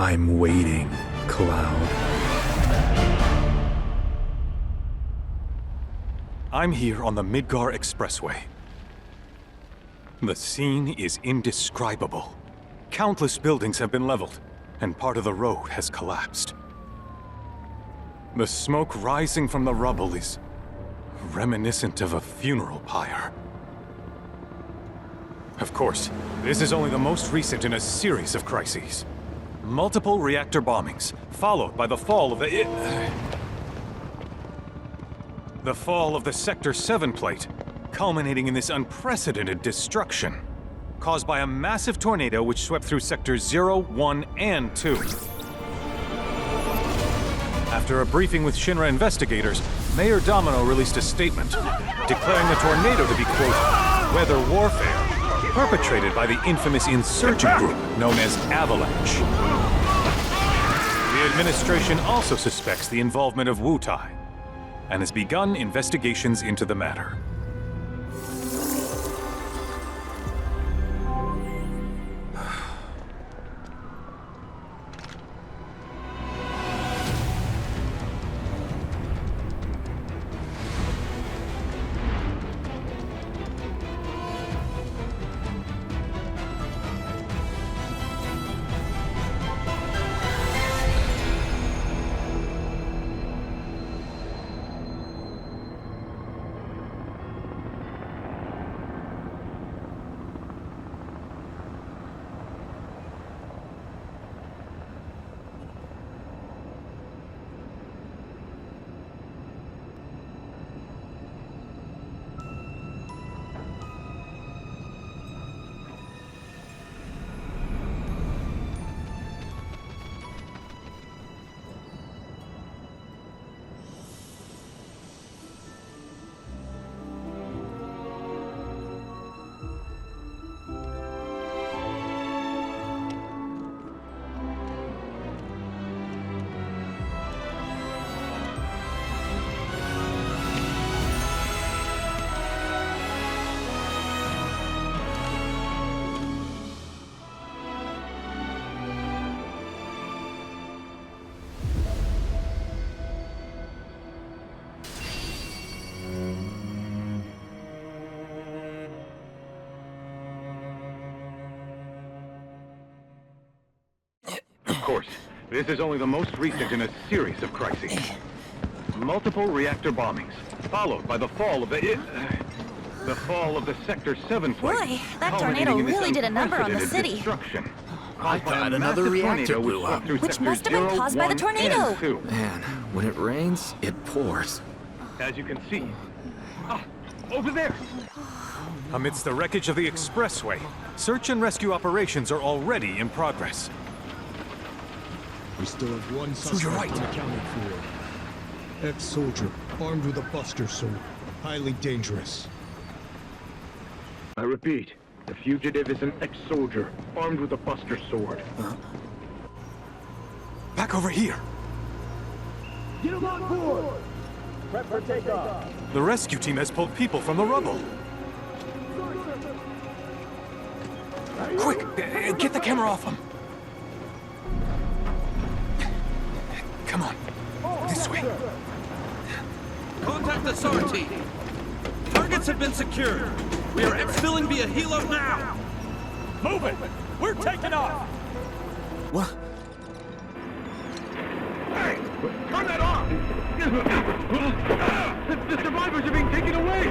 I'm waiting, Cloud. I'm here on the Midgar Expressway. The scene is indescribable. Countless buildings have been leveled, and part of the road has collapsed. The smoke rising from the rubble is reminiscent of a funeral pyre. Of course, this is only the most recent in a series of crises. Multiple reactor bombings, followed by the fall of the Sector 7 plate, culminating in this unprecedented destruction, caused by a massive tornado which swept through Sectors 0, 1, and 2. After a briefing with Shinra investigators, Mayor Domino released a statement, declaring the tornado to be, quote, weather warfare, perpetrated by the infamous insurgent group known as Avalanche. The administration also suspects the involvement of Wutai, and has begun investigations into the matter. Of course, this is only the most recent in a series of crises. Multiple reactor bombings, followed by the fall of the Sector 7 plate. Boy, that tornado really did a number on the city. I thought another reactor blew up. Which must have been caused by the tornado. Man, when it rains, it pours. As you can see. Over there! Amidst the wreckage of the expressway, search and rescue operations are already in progress. We still have one suspect you're right. unaccounted for. Ex-soldier, armed with a buster sword. Highly dangerous. I repeat, the fugitive is an ex-soldier, armed with a buster sword. Back over here! Get him on board! Prep for takeoff! The rescue team has pulled people from the rubble. Quick! Get the camera off him! Come on. This way. Contact the SAR team. Targets have been secured. We are exfilling via helo now. Move it! We're taking off! What? Hey! Turn that off! The survivors are being taken away!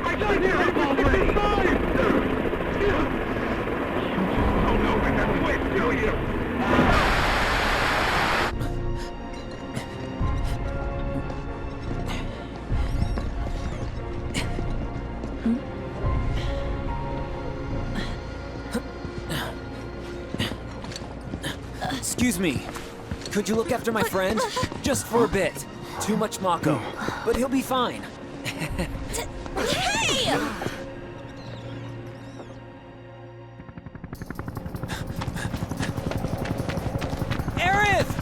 I got here! Oh no, I have to wait to you! Excuse me. Could you look after my friend? Just for a bit. Too much Mako. But he'll be fine. Hey! Aerith!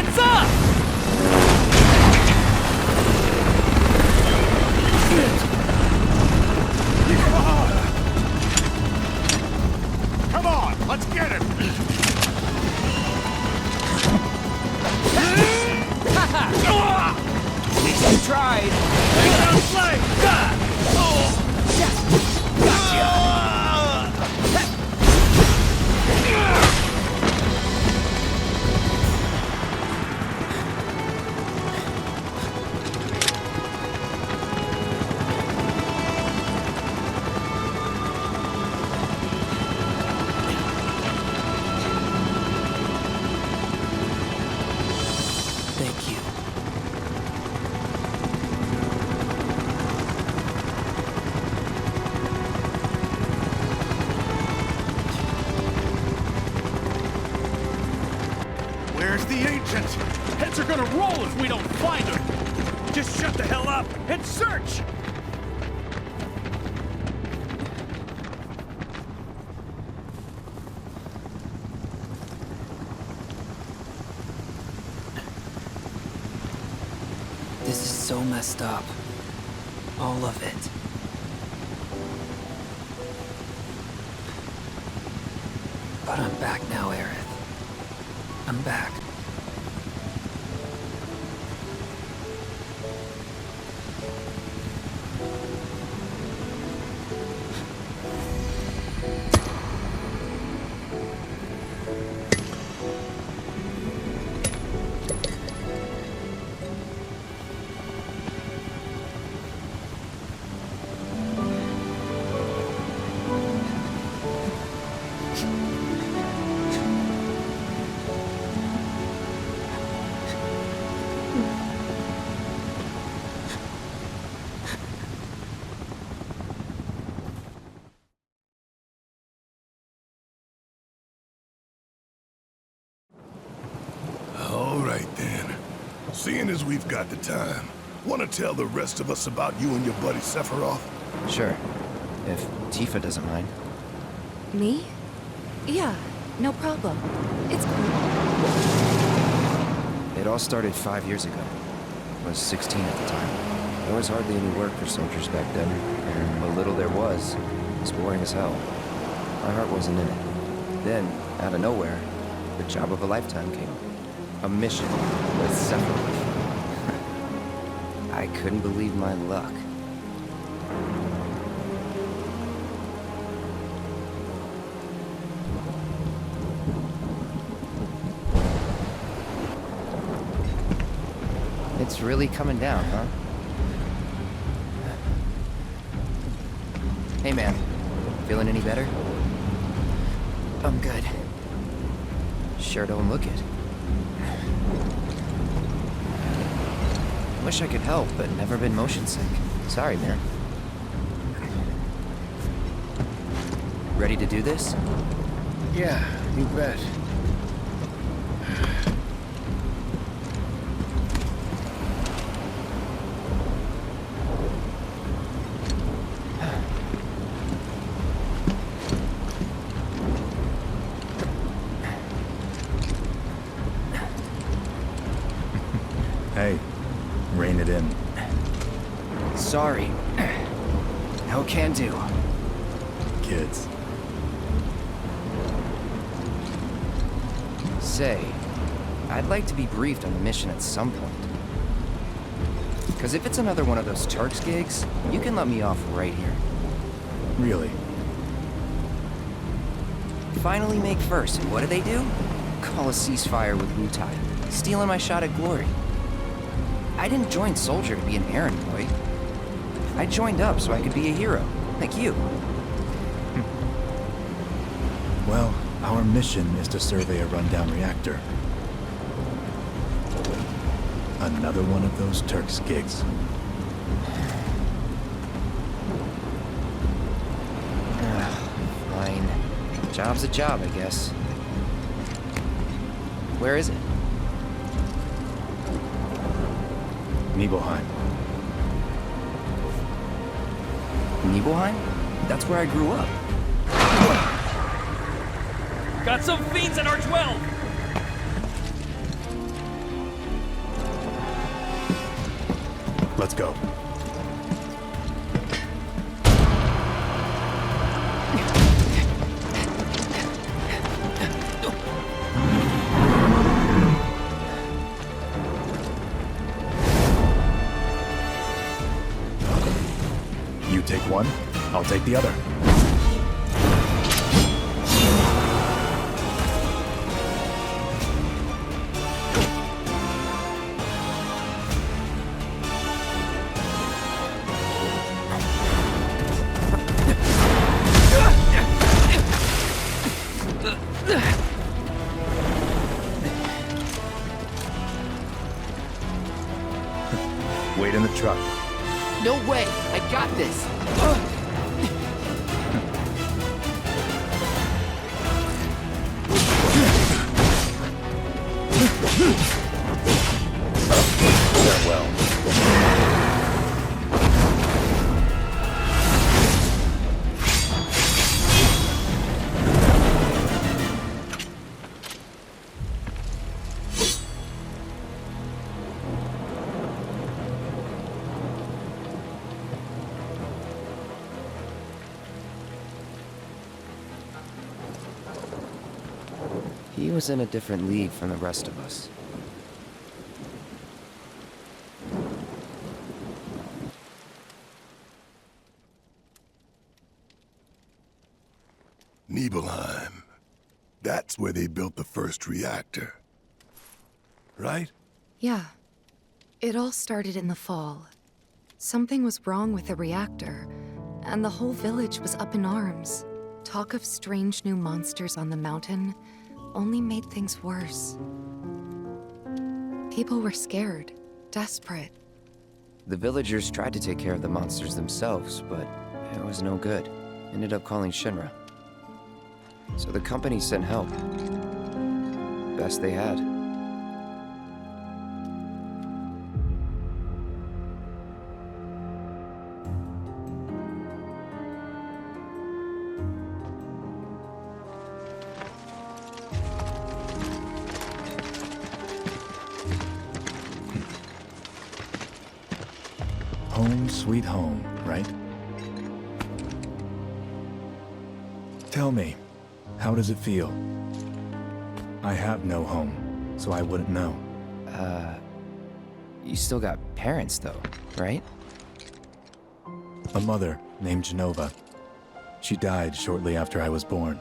Heads up! Come on, let's get him! At least you tried. Thank you. Where's the ancient? Heads are gonna roll if we don't find her! Just shut the hell up and search! This is so messed up. All of it. But I'm back now, Aerith. I'm back. All right then. Seeing as we've got the time, want to tell the rest of us about you and your buddy Sephiroth? Sure. If Tifa doesn't mind. Me? Yeah, no problem. It's cool. It all started 5 years ago. I was 16 at the time. There was hardly any work for soldiers back then, and what little there was boring as hell. My heart wasn't in it. Then, out of nowhere, the job of a lifetime came. A mission with Sephiroth. I couldn't believe my luck. It's really coming down, huh? Hey man, feeling any better? I'm good. Sure don't look it. Wish I could help, but never been motion sick. Sorry, man. Ready to do this? Yeah, you bet. Hey, rein it in. Sorry. No can do. Kids. Say, I'd like to be briefed on the mission at some point. Because if it's another one of those Turks gigs, you can let me off right here. Really? Finally make first, and what do? Call a ceasefire with Wutai, stealing my shot at glory. I didn't join Soldier to be an errand boy. I joined up so I could be a hero, like you. Well, our mission is to survey a rundown reactor. Another one of those Turks gigs. Fine. Job's a job, I guess. Where is it? Nibelheim. Nibelheim? That's where I grew up. Got some fiends at R12! Let's go. You take one, I'll take the other. Wait in the truck. No way! I got this! Farewell. He was in a different league from the rest of us. Nibelheim. That's where they built the first reactor. Right? Yeah. It all started in the fall. Something was wrong with the reactor, and the whole village was up in arms. Talk of strange new monsters on the mountain only made things worse. People were scared, desperate. The villagers tried to take care of the monsters themselves, but it was no good. Ended up calling Shinra. So the company sent help. Best they had. Home sweet home, right? Tell me, how does it feel? I have no home, so I wouldn't know. You still got parents though, right? A mother named Genova. She died shortly after I was born.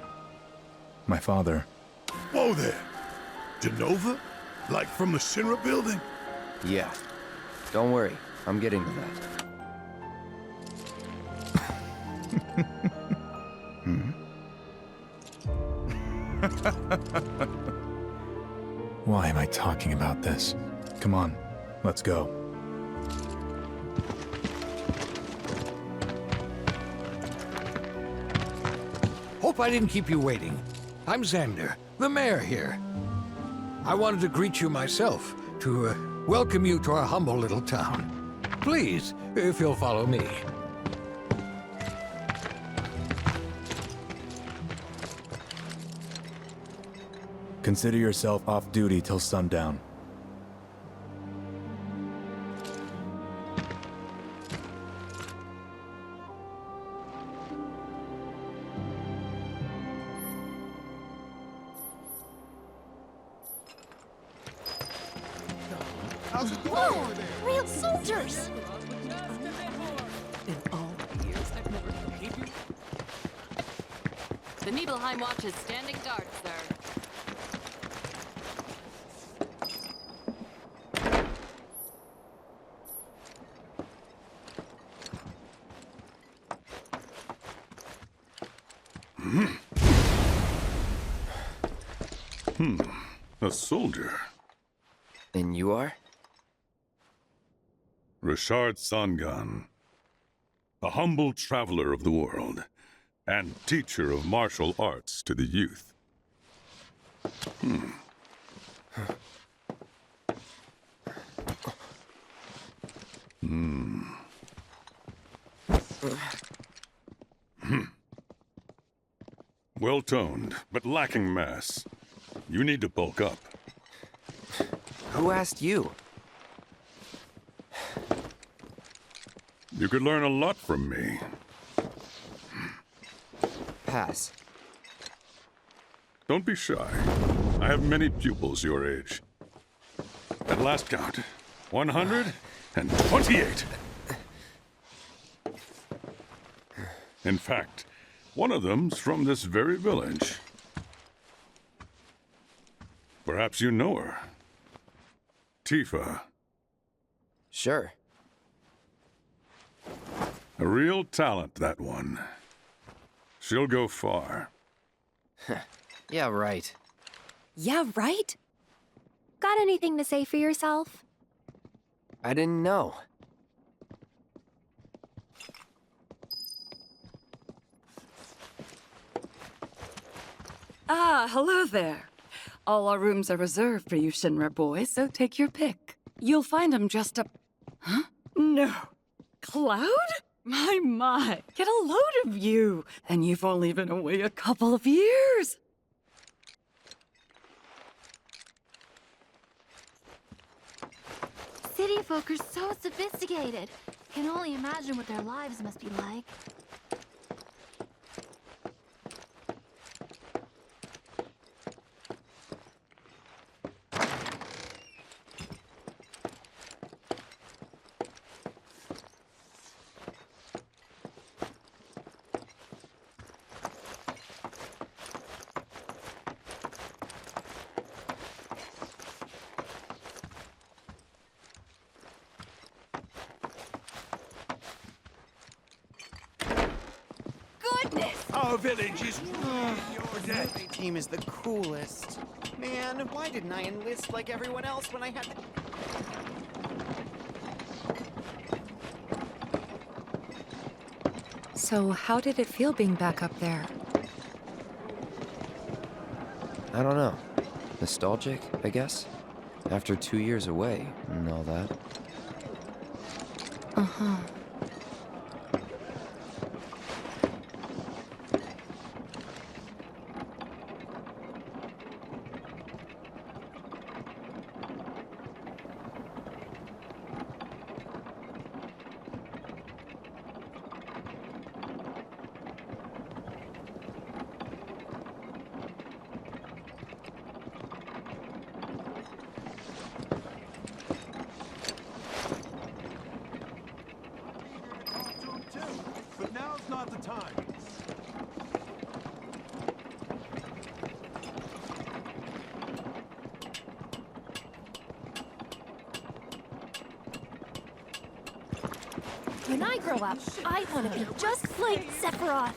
My father... Whoa there! Genova? Like from the Shinra building? Yeah. Don't worry, I'm getting to that. Why am I talking about this? Come on, let's go. Hope I didn't keep you waiting. I'm Xander, the mayor here. I wanted to greet you myself, to welcome you to our humble little town. Please, if you'll follow me. Consider yourself off duty till sundown. Whoa! Real soldiers! In all years, I've never believed you. The Nibelheim Watch is standing guard, sir. A soldier. And you are? Richard Sangan. A humble traveler of the world, and teacher of martial arts to the youth. Well-toned, but lacking mass. You need to bulk up. Who asked you? You could learn a lot from me. Pass. Don't be shy. I have many pupils your age. At last count, 128. In fact, one of them's from this very village. Perhaps you know her. Tifa. Sure. A real talent, that one. She'll go far. Yeah, right. Yeah, right? Got anything to say for yourself? I didn't know. Ah, hello there. All our rooms are reserved for you Shinra boys, so take your pick. You'll find them just up... Huh? No. Cloud? My, get a load of you. And you've only been away a couple of years. City folk are so sophisticated. Can only imagine what their lives must be like. Our village is Your team is the coolest. Man, why didn't I enlist like everyone else when I had the... So how did it feel being back up there? I don't know. Nostalgic, I guess? After 2 years away and all that. Uh-huh. But now's not the time. When I grow up, I want to be just like Sephiroth.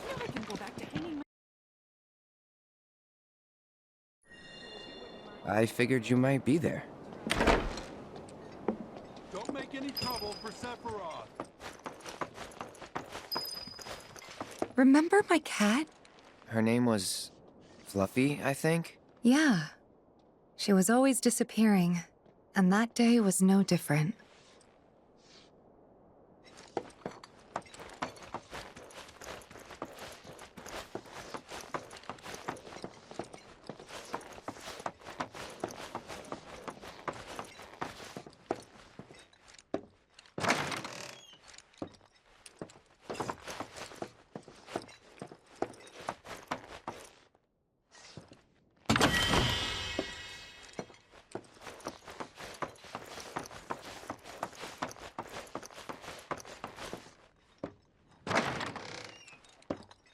I figured you might be there. Don't make any trouble for Sephiroth. Remember my cat? Her name was Fluffy, I think? Yeah. She was always disappearing, and that day was no different.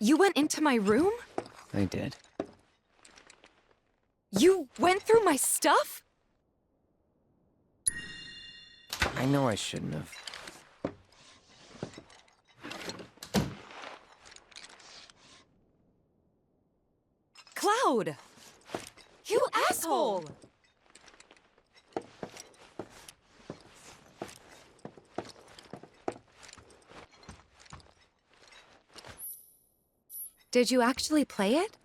You went into my room? I did. You went through my stuff? I know I shouldn't have. Cloud! You asshole! Did you actually play it?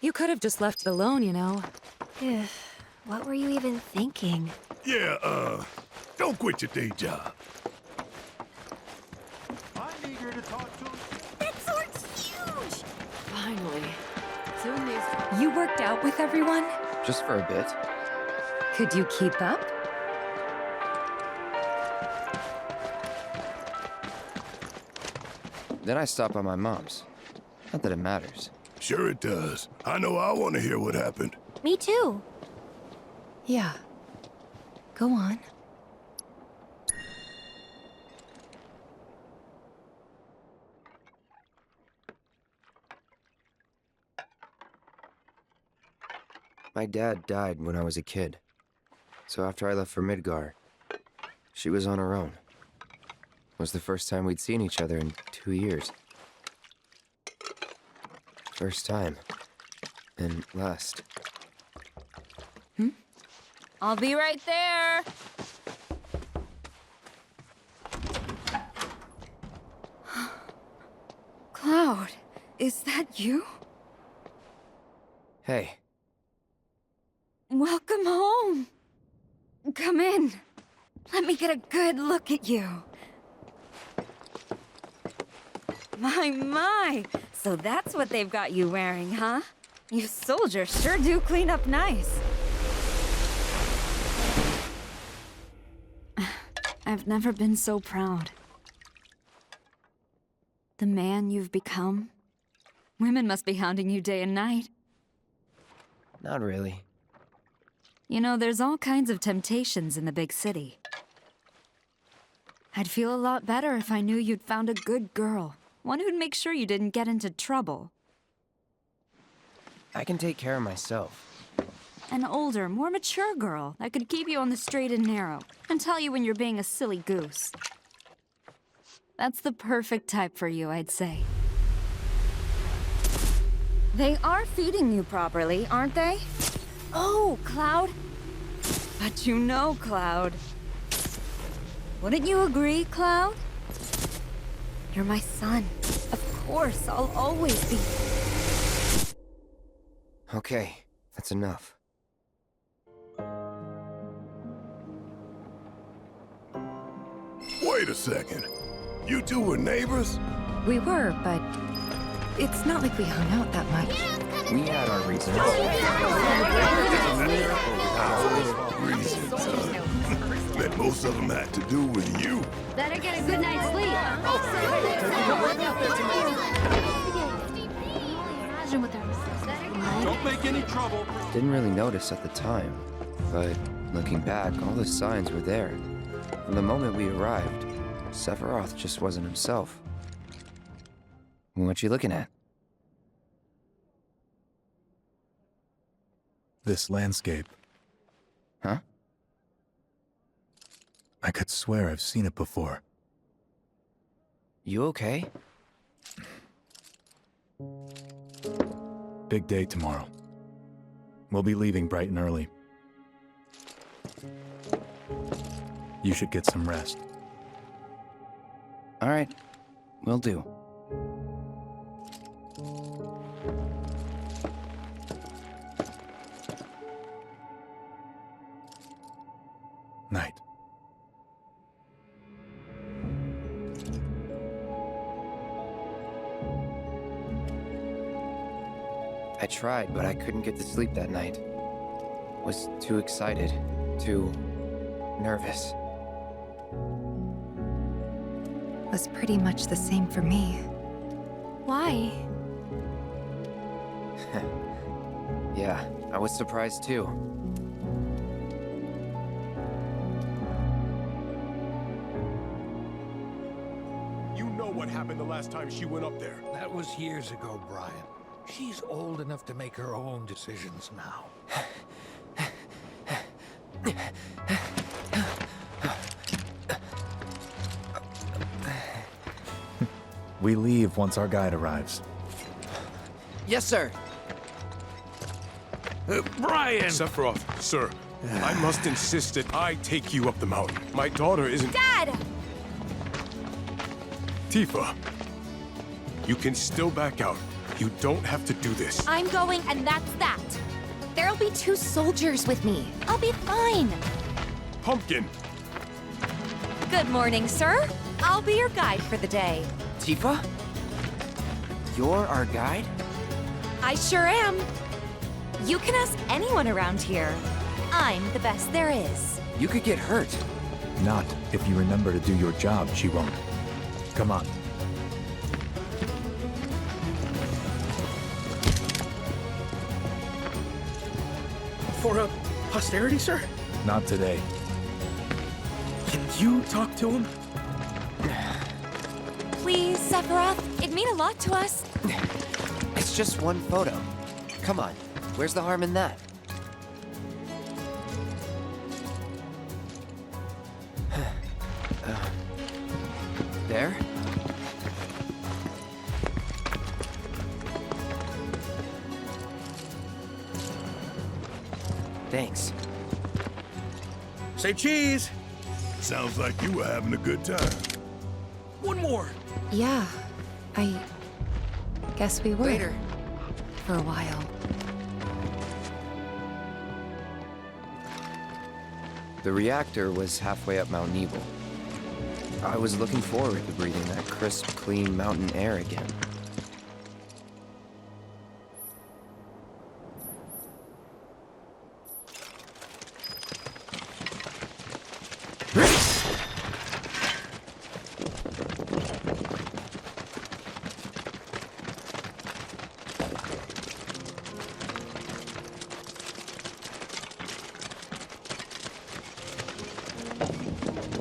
You could have just left it alone, you know. What were you even thinking? Yeah, don't quit your day job. I'm eager to talk to him. That sword's huge! Finally. Soon these... You worked out with everyone? Just for a bit. Could you keep up? Then I stopped by my mom's. Not that it matters. Sure it does. I know I want to hear what happened. Me too. Yeah. Go on. My dad died when I was a kid. So after I left for Midgar, she was on her own. It was the first time we'd seen each other in 2 years. First time. And last. I'll be right there. Cloud, is that you? Hey. Welcome home. Come in. Let me get a good look at you. My. So that's what they've got you wearing, huh? You soldiers sure do clean up nice. I've never been so proud. The man you've become. Women must be hounding you day and night. Not really. You know, there's all kinds of temptations in the big city. I'd feel a lot better if I knew you'd found a good girl. One who'd make sure you didn't get into trouble. I can take care of myself. An older, more mature girl that could keep you on the straight and narrow and tell you when you're being a silly goose. That's the perfect type for you, I'd say. They are feeding you properly, aren't they? Oh, Cloud. But you know, Cloud. Wouldn't you agree, Cloud? You're my son. Of course, I'll always be. Okay, that's enough. Wait a second. You two were neighbors? We were, but it's not like we hung out that much. We had our reasons. Reasons, that most of them had to do with you. Better get a good night's sleep. Imagine what they're Don't make any trouble. Didn't really notice at the time, but looking back, all the signs were there. From the moment we arrived, Sephiroth just wasn't himself. What you looking at? This landscape. Huh? I could swear I've seen it before. You okay? Big day tomorrow. We'll be leaving bright and early. You should get some rest. All right, will do. Night. I tried, but I couldn't get to sleep that night. Was too excited, too nervous. Was pretty much the same for me. Why? Yeah, I was surprised too. You know what happened the last time she went up there. That was years ago, Brian. She's old enough to make her own decisions now. We leave once our guide arrives. Yes, sir. Brian! Sephiroth, sir, I must insist that I take you up the mountain. My daughter isn't... Dad! Tifa, you can still back out. You don't have to do this. I'm going, and that's that. There'll be 2 soldiers with me. I'll be fine. Pumpkin! Good morning, sir. I'll be your guide for the day. Tifa? You're our guide? I sure am. You can ask anyone around here. I'm the best there is. You could get hurt. Not if you remember to do your job, she won't. Come on. For posterity, sir? Not today. Can you talk to him? Please, Sephiroth. It'd mean a lot to us. It's just one photo. Come on, where's the harm in that? There? Thanks. Say cheese! Sounds like you were having a good time. One more! Yeah, I guess we were. Later. For a while. The reactor was halfway up Mount Nebel. I was looking forward to breathing that crisp, clean mountain air again.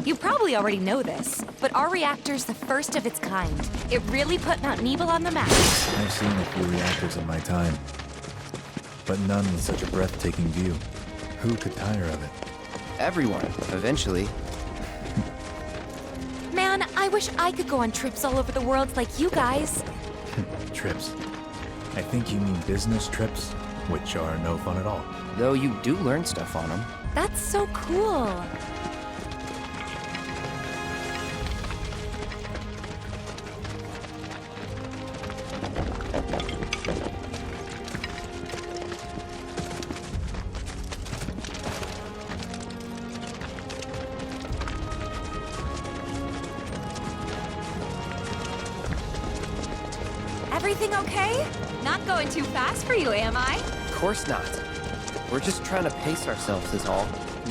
You probably already know this, but our reactor's the first of its kind. It really put Mount Nebel on the map. I've seen a few reactors in my time, but none with such a breathtaking view. Who could tire of it? Everyone, eventually. Man, I wish I could go on trips all over the world like you guys. Trips. I think you mean business trips, which are no fun at all. Though you do learn stuff on them. That's so cool. Everything okay? Not going too fast for you, am I? Of course not. We're just trying to pace ourselves is all.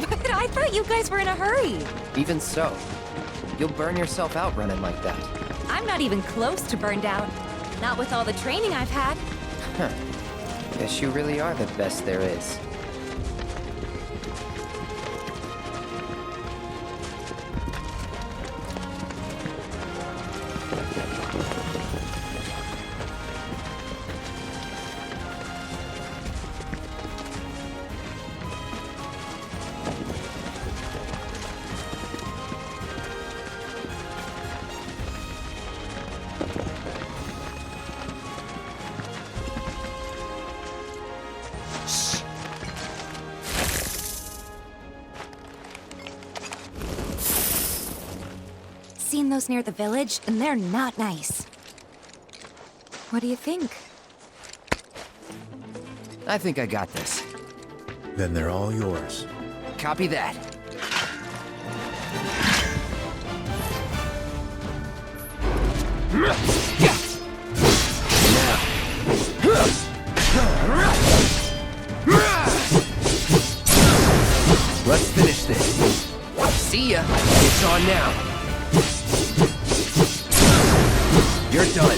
But I thought you guys were in a hurry. Even so, you'll burn yourself out running like that. I'm not even close to burned out. Not with all the training I've had. Huh. Guess you really are the best there is. Seen those near the village, and they're not nice. What do you think? I think I got this. Then they're all yours. Copy that. Let's finish this. See ya. It's on now. You're done.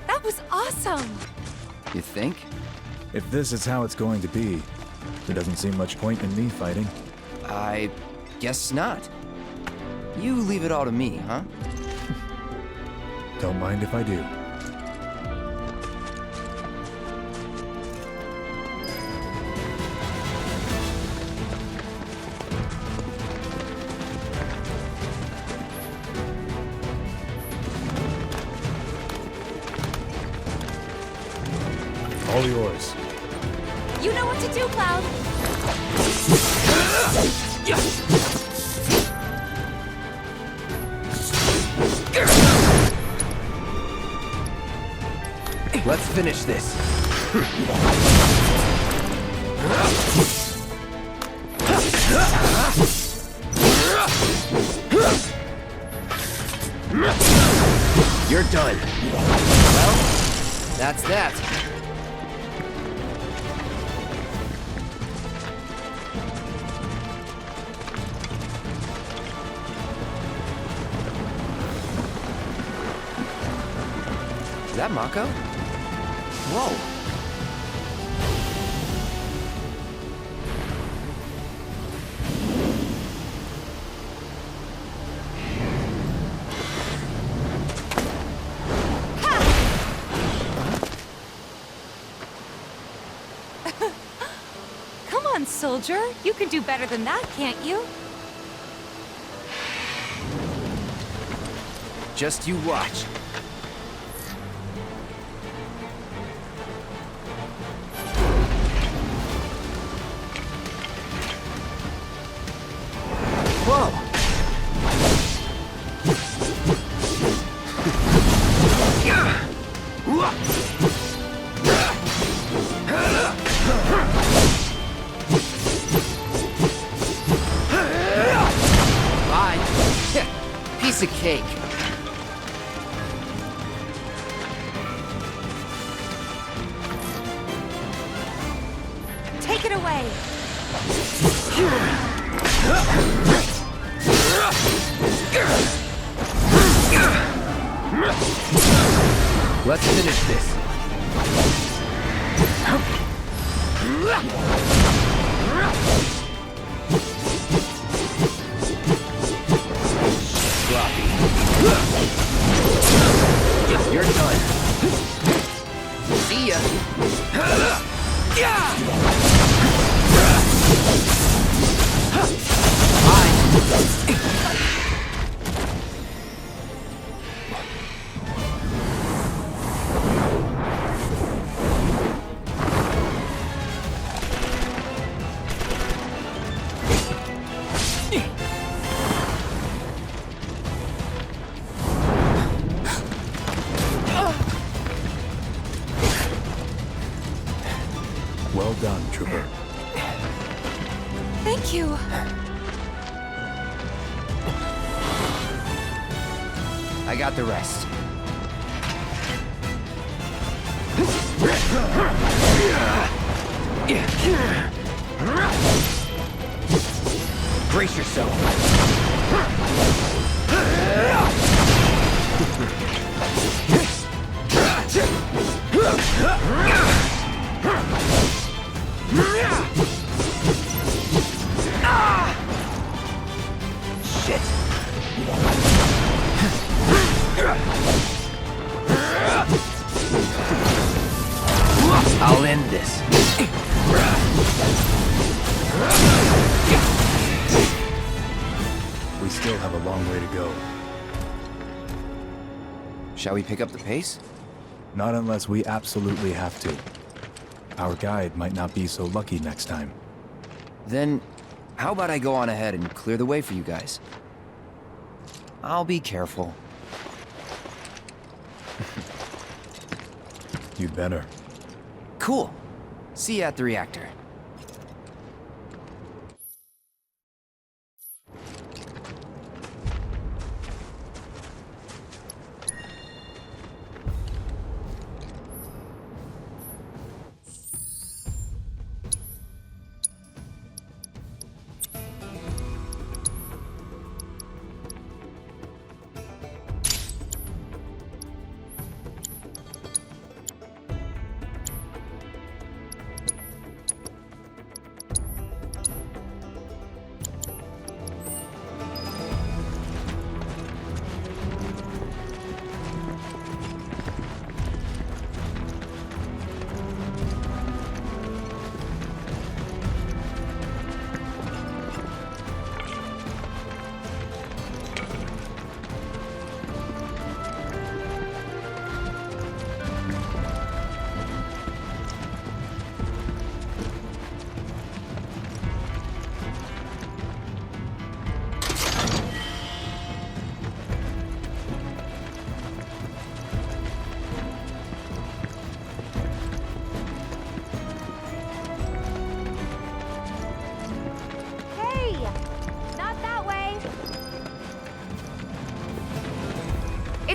That was awesome! You think? If this is how it's going to be, there doesn't seem much point in me fighting. I guess not. You leave it all to me, huh? Don't mind if I do. All yours. You know what to do, Cloud! finish this. You're done. Well, that's that. Is that Mako? Whoa. Come on, soldier. You can do better than that, can't you? Just you watch. Whoa! Bye. Piece of cake. Take it away. Let's finish this. Sloppy. You're done. See ya. Well done, Trooper. Thank you. I got the rest. Brace yourself. Shit. I'll end this. We still have a long way to go. Shall we pick up the pace? Not unless we absolutely have to. Our guide might not be so lucky next time. Then, how about I go on ahead and clear the way for you guys? I'll be careful. You'd better. Cool. See you at the reactor.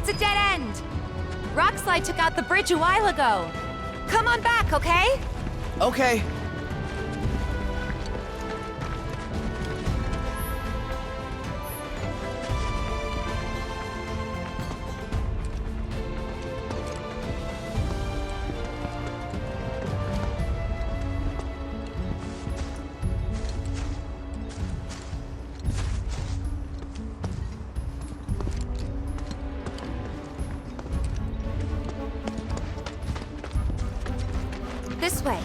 It's a dead end! Rockslide took out the bridge a while ago. Come on back, okay? Okay. This way.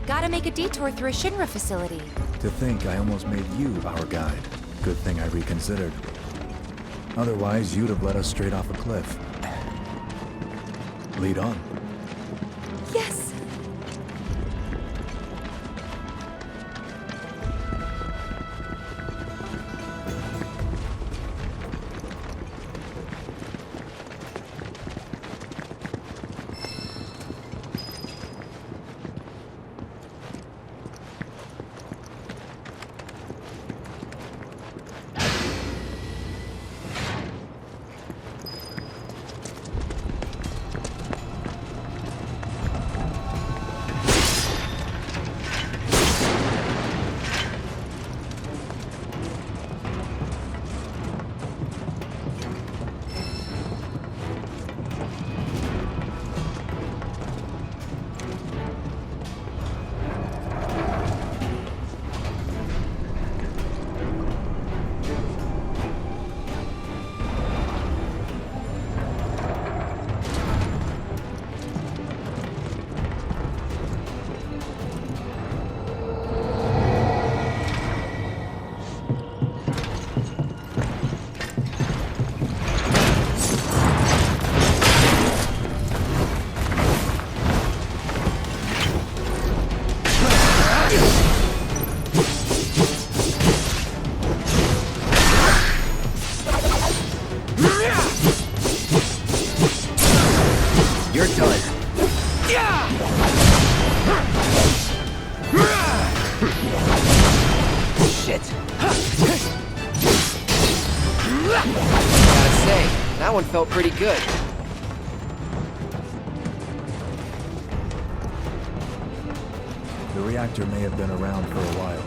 Gotta make a detour through a Shinra facility. To think I almost made you our guide. Good thing I reconsidered. Otherwise, you'd have led us straight off a cliff. Lead on. Yes! You're done. Shit. Gotta say, that one felt pretty good. The reactor may have been around for a while,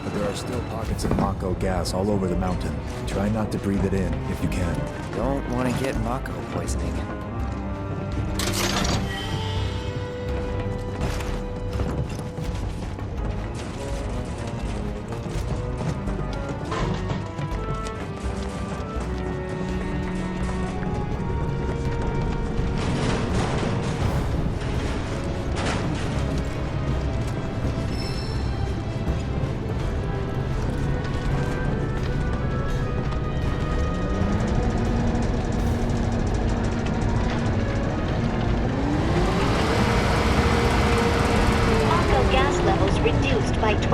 but there are still pockets of Mako gas all over the mountain. Try not to breathe it in if you can. Don't want to get Mako poisoning. Reduced by 20%.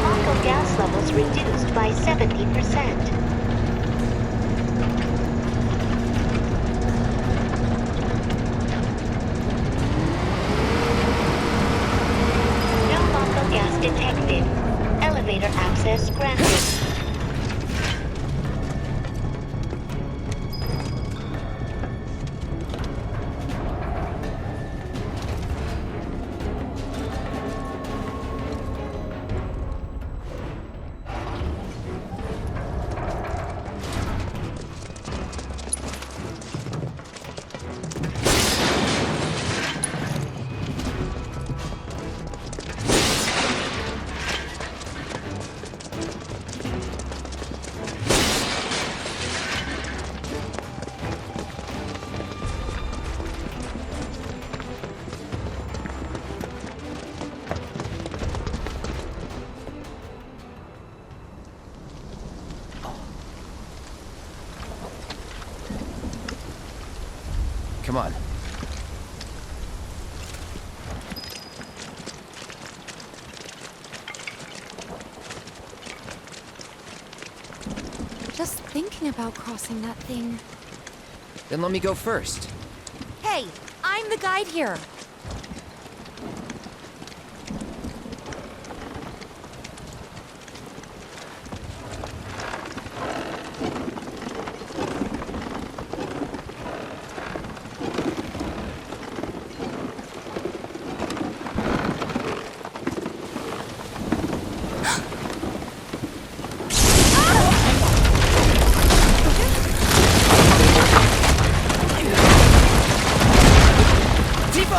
Mako gas levels reduced by 70%. No Mako gas detected. Elevator access granted. Come on. Just thinking about crossing that thing. Then let me go first. Hey, I'm the guide here.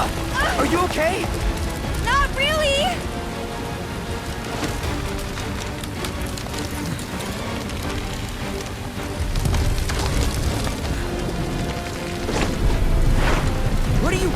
Are you okay? Not really! What are you...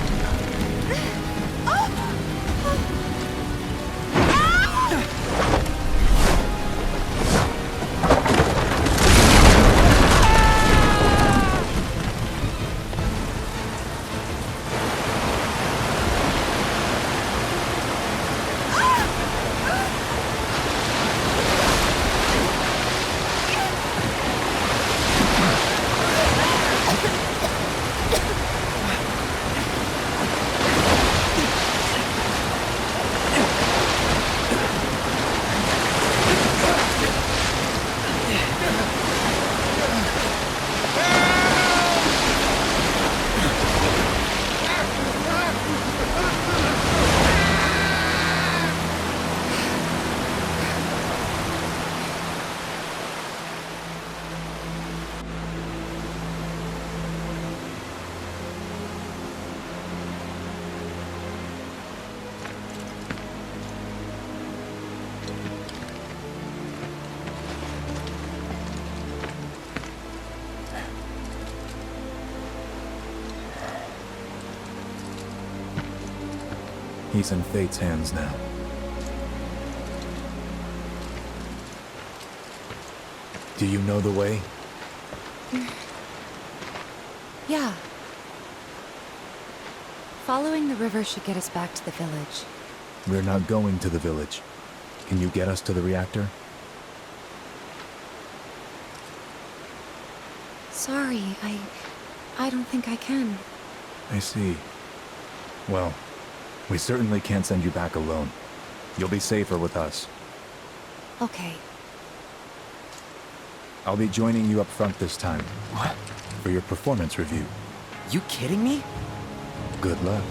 He's in Fate's hands now. Do you know the way? Yeah. Following the river should get us back to the village. We're not going to the village. Can you get us to the reactor? Sorry, I don't think I can. I see. Well, we certainly can't send you back alone. You'll be safer with us. Okay. I'll be joining you up front this time. What? For your performance review. You kidding me? Good luck.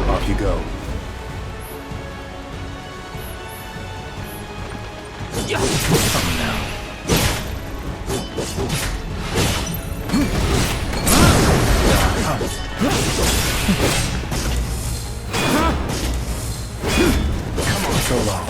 Off you go. Come now. Come on, so long.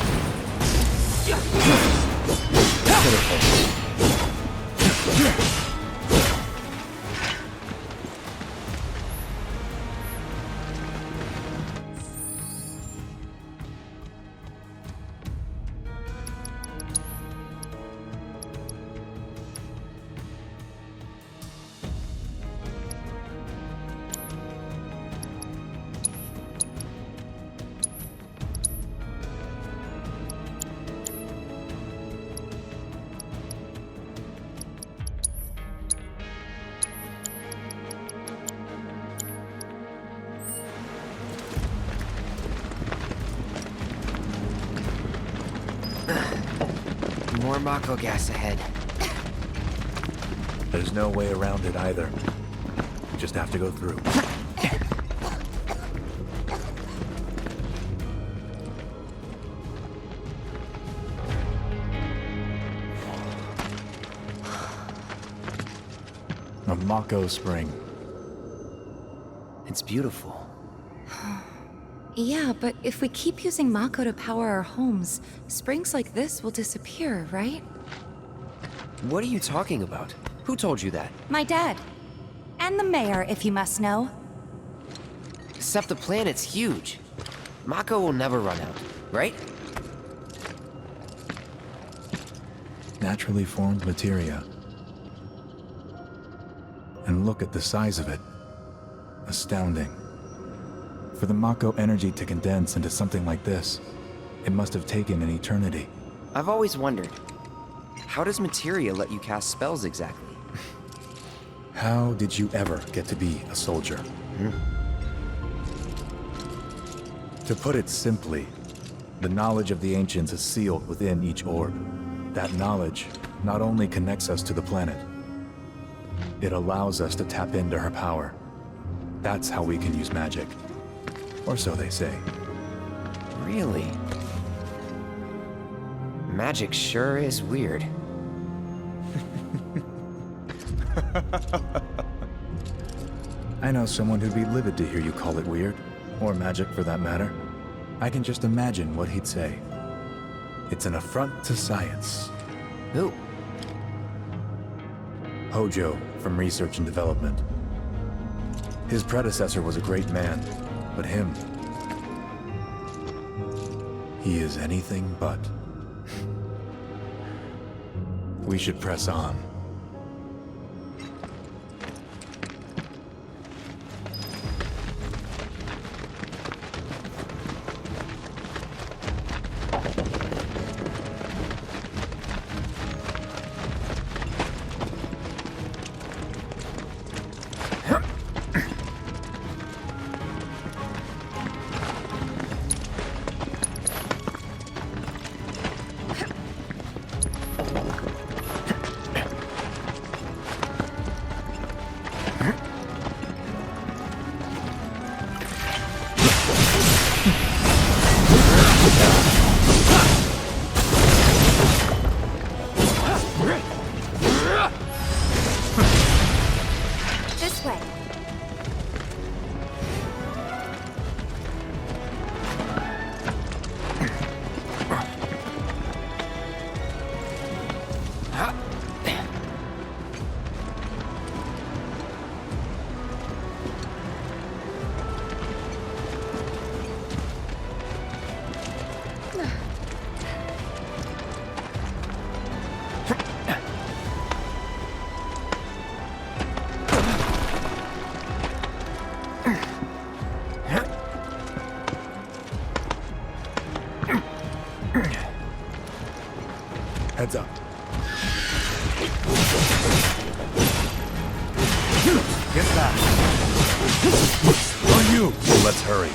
More Mako gas ahead. There's no way around it either. You just have to go through. A Mako spring. It's beautiful. Yeah, but if we keep using Mako to power our homes, springs like this will disappear, right? What are you talking about? Who told you that? My dad. And the mayor, if you must know. Except the planet's huge. Mako will never run out, right? Naturally formed materia. And look at the size of it. Astounding. For the Mako energy to condense into something like this, it must have taken an eternity. I've always wondered, how does materia let you cast spells exactly? How did you ever get to be a soldier? To put it simply, the knowledge of the ancients is sealed within each orb. That knowledge not only connects us to the planet, it allows us to tap into her power. That's how we can use magic. Or so they say. Really? Magic sure is weird. I know someone who'd be livid to hear you call it weird, or magic for that matter. I can just imagine what he'd say. It's an affront to science. Who? Hojo, from Research and Development. His predecessor was a great man, but him... he is anything but. We should press on. This way. Heads up. Get back. On you! Let's hurry.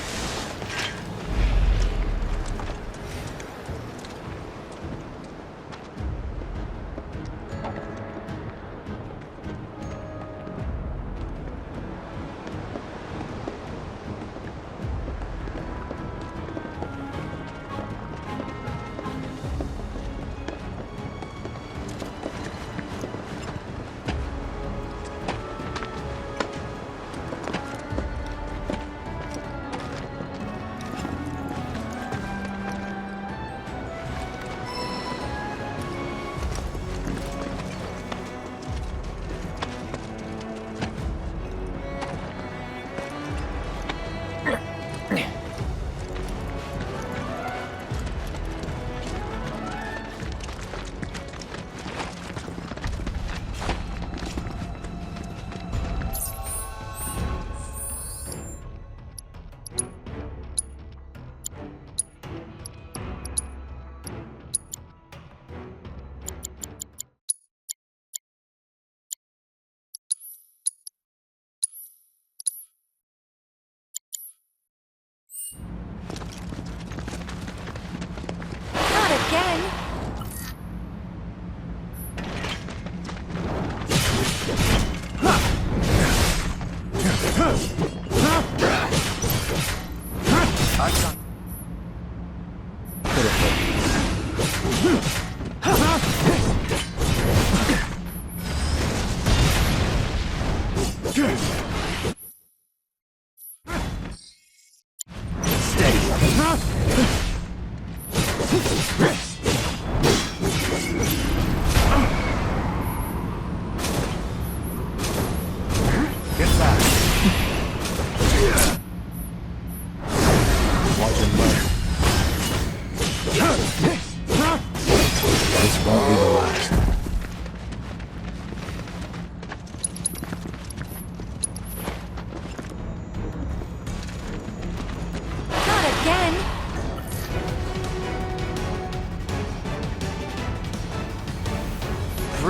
Again?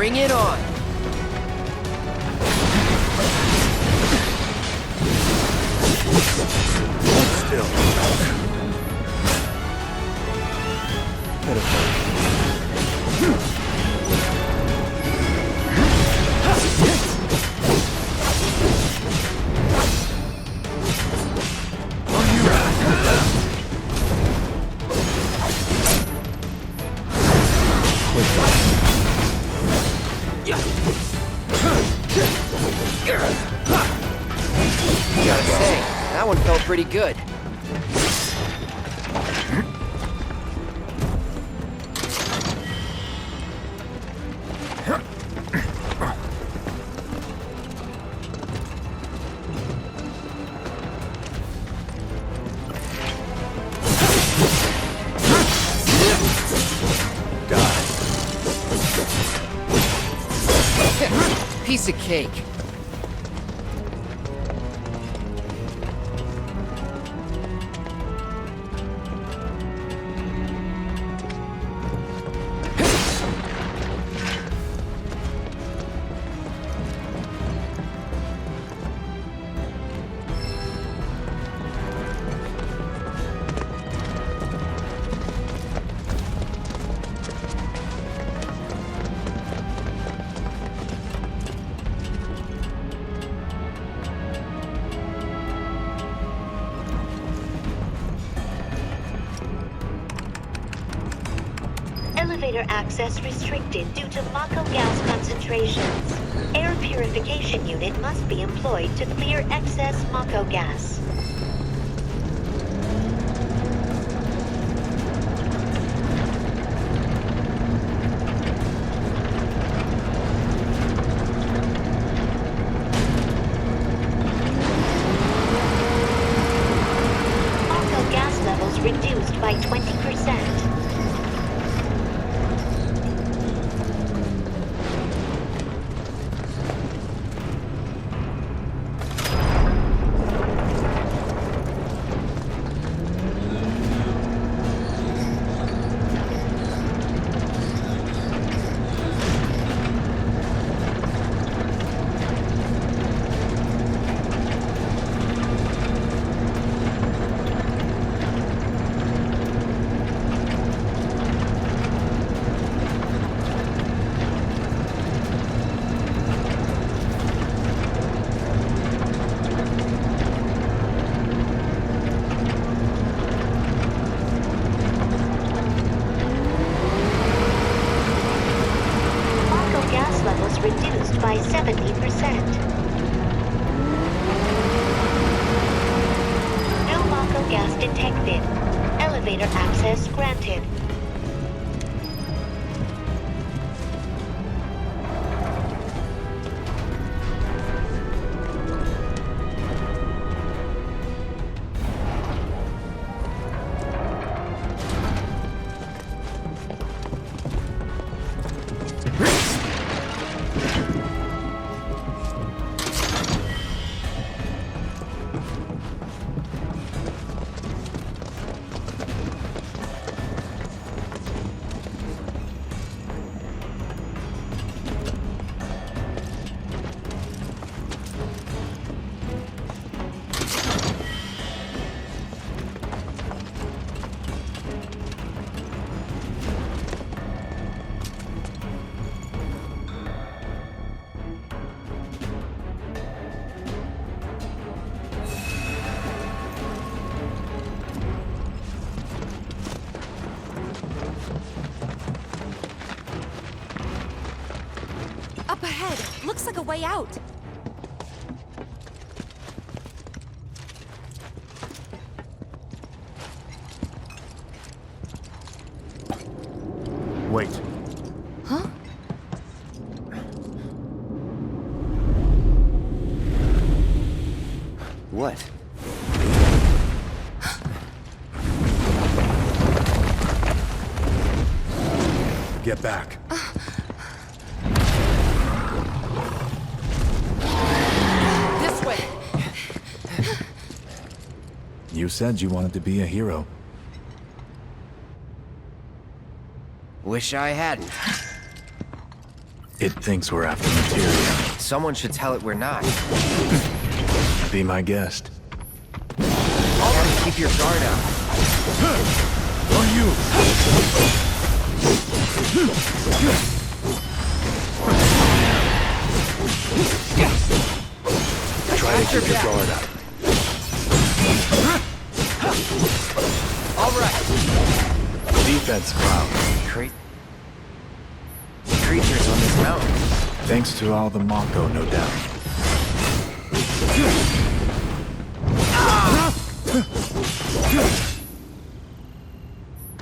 Bring it on! Still. Gotta say, that one felt pretty good. Piece of cake. Elevator access restricted due to Mako gas concentrations. Air purification unit must be employed to clear excess Mako gas. Mako gas levels reduced by 20%. Reduced by 70%. No Mako gas detected. Elevator access granted. Up ahead! Looks like a way out! Wait. Huh? What? Get back. This way! You said you wanted to be a hero. Wish I hadn't. It thinks we're after materia. Someone should tell it we're not. Be my guest. Gotta keep your guard up. On you! Try to keep your guard up. All right. Defense, Cloud. Creatures on this mountain. Thanks to all the Mako, no doubt.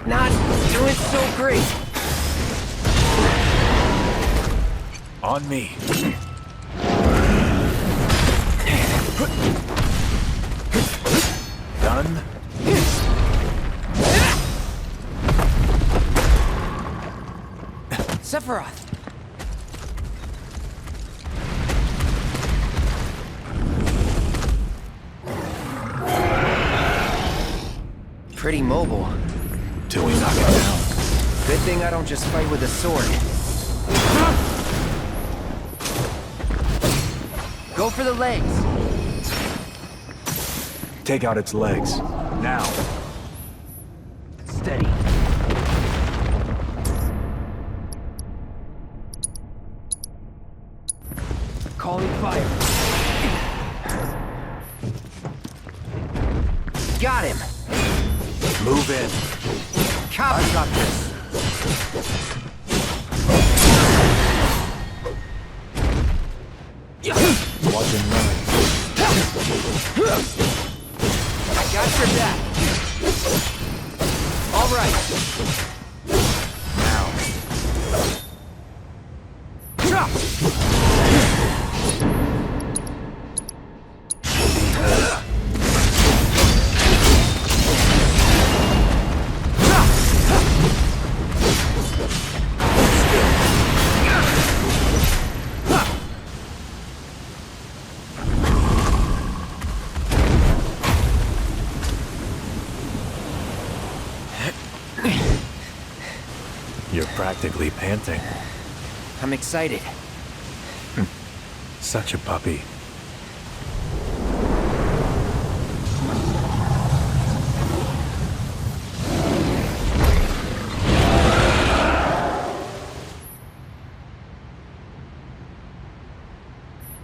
Not doing so great. On me. Done. Sephiroth. Pretty mobile. Till we knock it down. Good thing I don't just fight with a sword. Go for the legs. Take out its legs. Now. Steady. Calling fire. Got him. Move in. Copy. I got this. Watch him run. I got your back. All right. Now. Drop. You're practically panting. I'm excited. Such a puppy.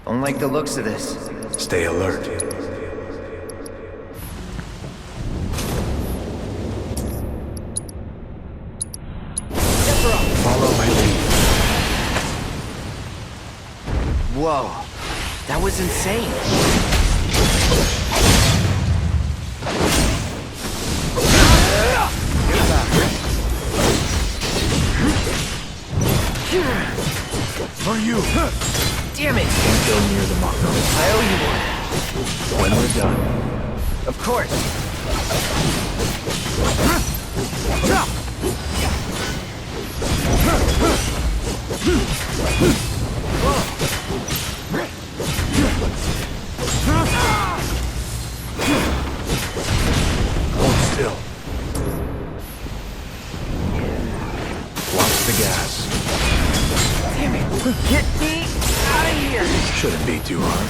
Don't like the looks of this. Stay alert. Follow my lead. Whoa, that was insane. For you! Damn it! Can't go near the Mako. I owe you one. When we're done. Of course. Hold still. Watch the gas. Damn it! Get me out of here! Shouldn't be too hard.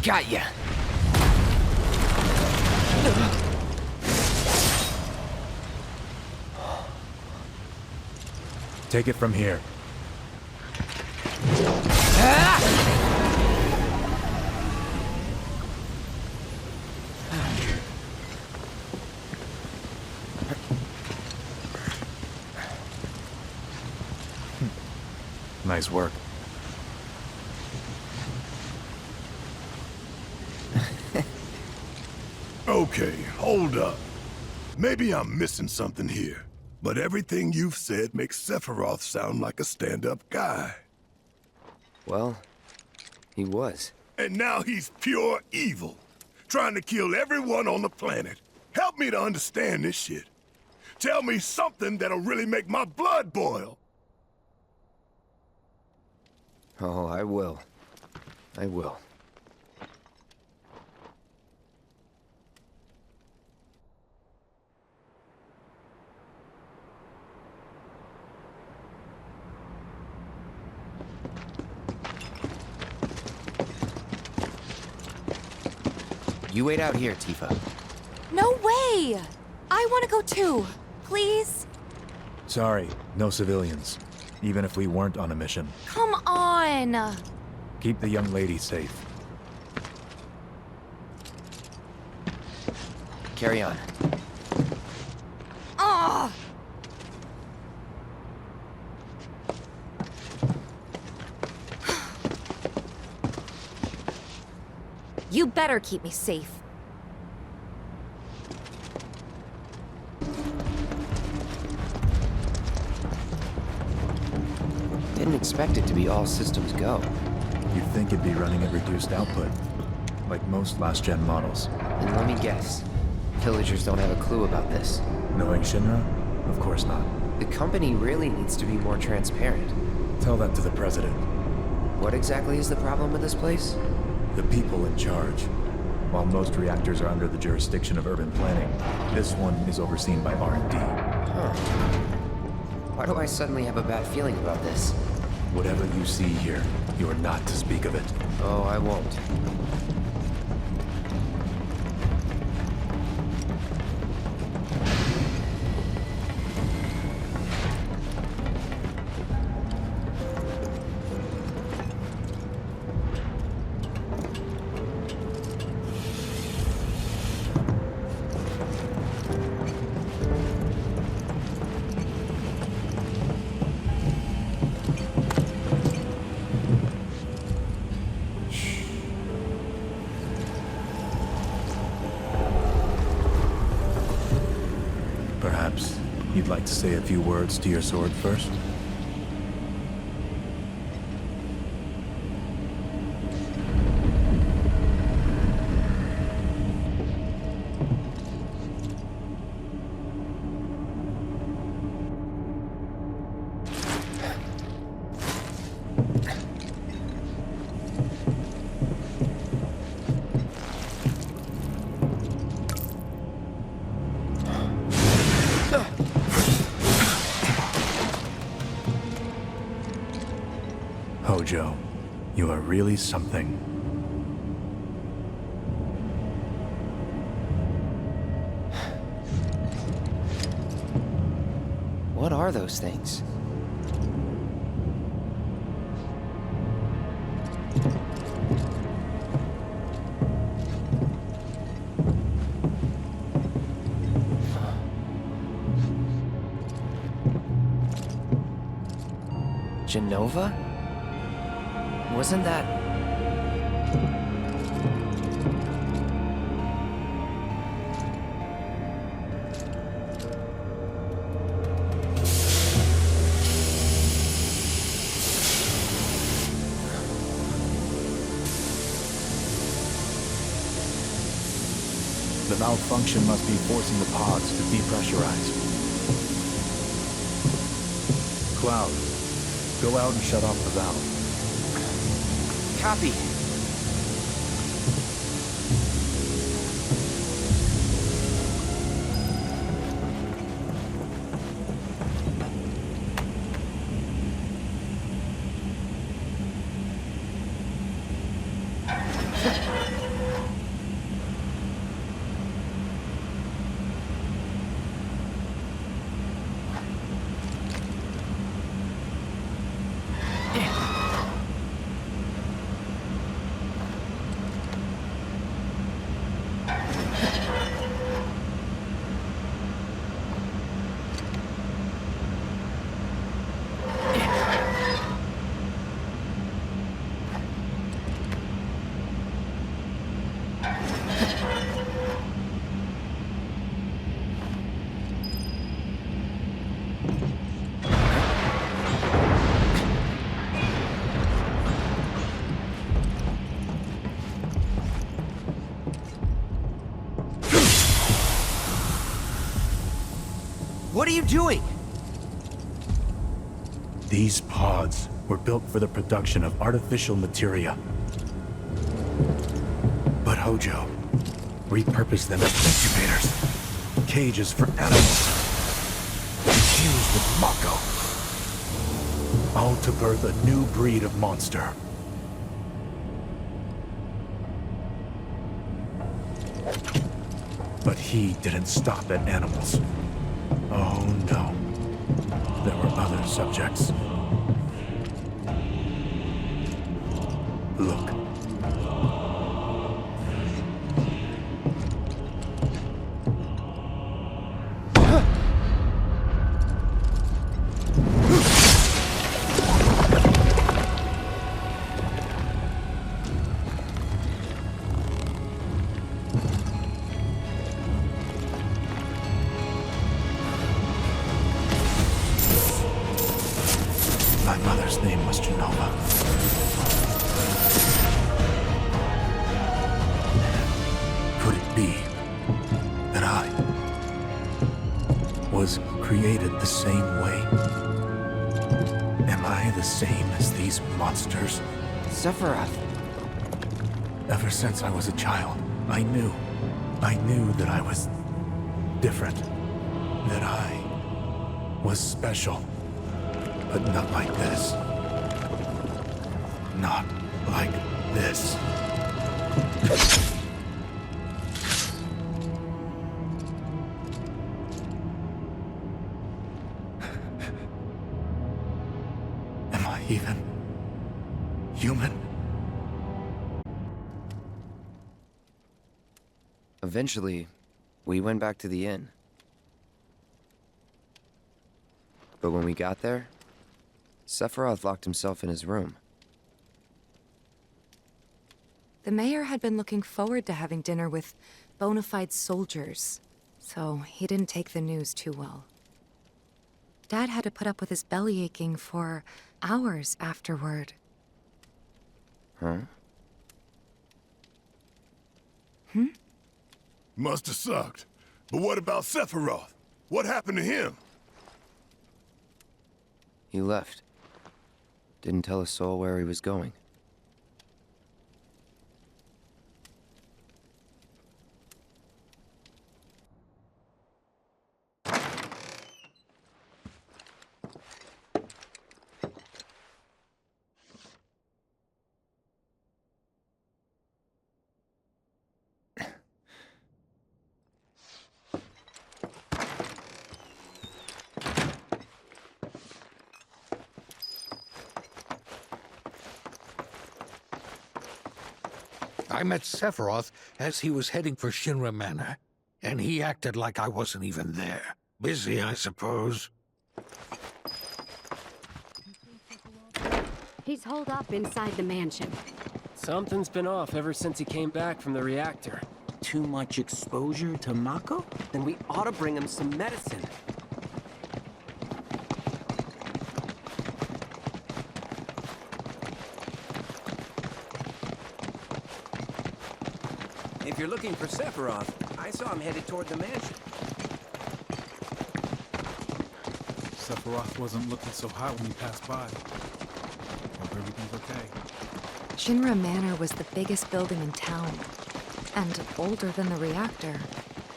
Got ya. Take it from here. Nice work. Okay, hold up. Maybe I'm missing something here, but everything you've said makes Sephiroth sound like a stand-up guy. Well, he was. And now he's pure evil, trying to kill everyone on the planet. Help me to understand this shit. Tell me something that'll really make my blood boil. Oh, I will. I will. You wait out here, Tifa. No way! I want to go too. Please? Sorry, no civilians. Even if we weren't on a mission. Come on! Keep the young lady safe. Carry on. Ah! You better keep me safe. Didn't expect it to be all systems go. You'd think it'd be running at reduced output, like most last-gen models. And let me guess, villagers don't have a clue about this. Knowing Shinra? Of course not. The company really needs to be more transparent. Tell that to the president. What exactly is the problem with this place? The people in charge. While most reactors are under the jurisdiction of urban planning, this one is overseen by R&D. Huh. Why do I suddenly have a bad feeling about this? Whatever you see here, you are not to speak of it. Oh, I won't. Perhaps you'd like to say a few words to your sword first? Hojo, you are really something. What are those things? Genova? Wasn't that... The malfunction must be forcing the pods to depressurize. Cloud, go out and shut off the valve. Copy. What are you doing? These pods were built for the production of artificial materia. But Hojo repurposed them as incubators, cages for animals, infused with Mako, all to birth a new breed of monster. But he didn't stop at animals. Oh no. There were other subjects. Look. My mother's name was Genova. Could it be that I was created the same way? Am I the same as these monsters? Sephiroth. Ever since I was a child, I knew that I was different. That I was special. But not like this. Not like this. Am I even human? Eventually, we went back to the inn. But when we got there, Sephiroth locked himself in his room. The mayor had been looking forward to having dinner with bona fide soldiers, so he didn't take the news too well. Dad had to put up with his belly aching for hours afterward. Huh? Must have sucked. But what about Sephiroth? What happened to him? He left. Didn't tell a soul where he was going. I met Sephiroth as he was heading for Shinra Manor, and he acted like I wasn't even there. Busy, I suppose. He's holed up inside the mansion. Something's been off ever since he came back from the reactor. Too much exposure to Mako? Then we ought to bring him some medicine. If you're looking for Sephiroth, I saw him headed toward the mansion. Sephiroth wasn't looking so hot when he passed by. Hope everything's okay. Shinra Manor was the biggest building in town, and older than the reactor.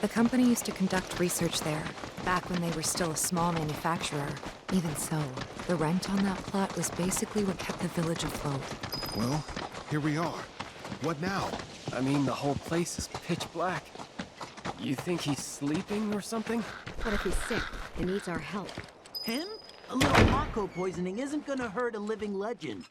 The company used to conduct research there, back when they were still a small manufacturer. Even so, the rent on that plot was basically what kept the village afloat. Well, here we are. What now? I mean, the whole place is pitch black. You think he's sleeping or something? What if he's sick and needs our help? Him? A little Mako poisoning isn't gonna hurt a living legend.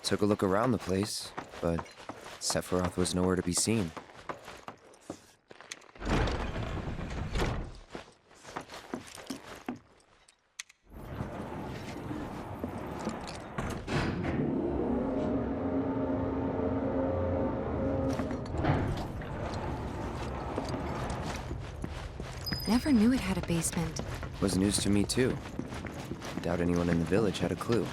Took a look around the place, but Sephiroth was nowhere to be seen. Never knew it had a basement. Was news to me too. Doubt anyone in the village had a clue.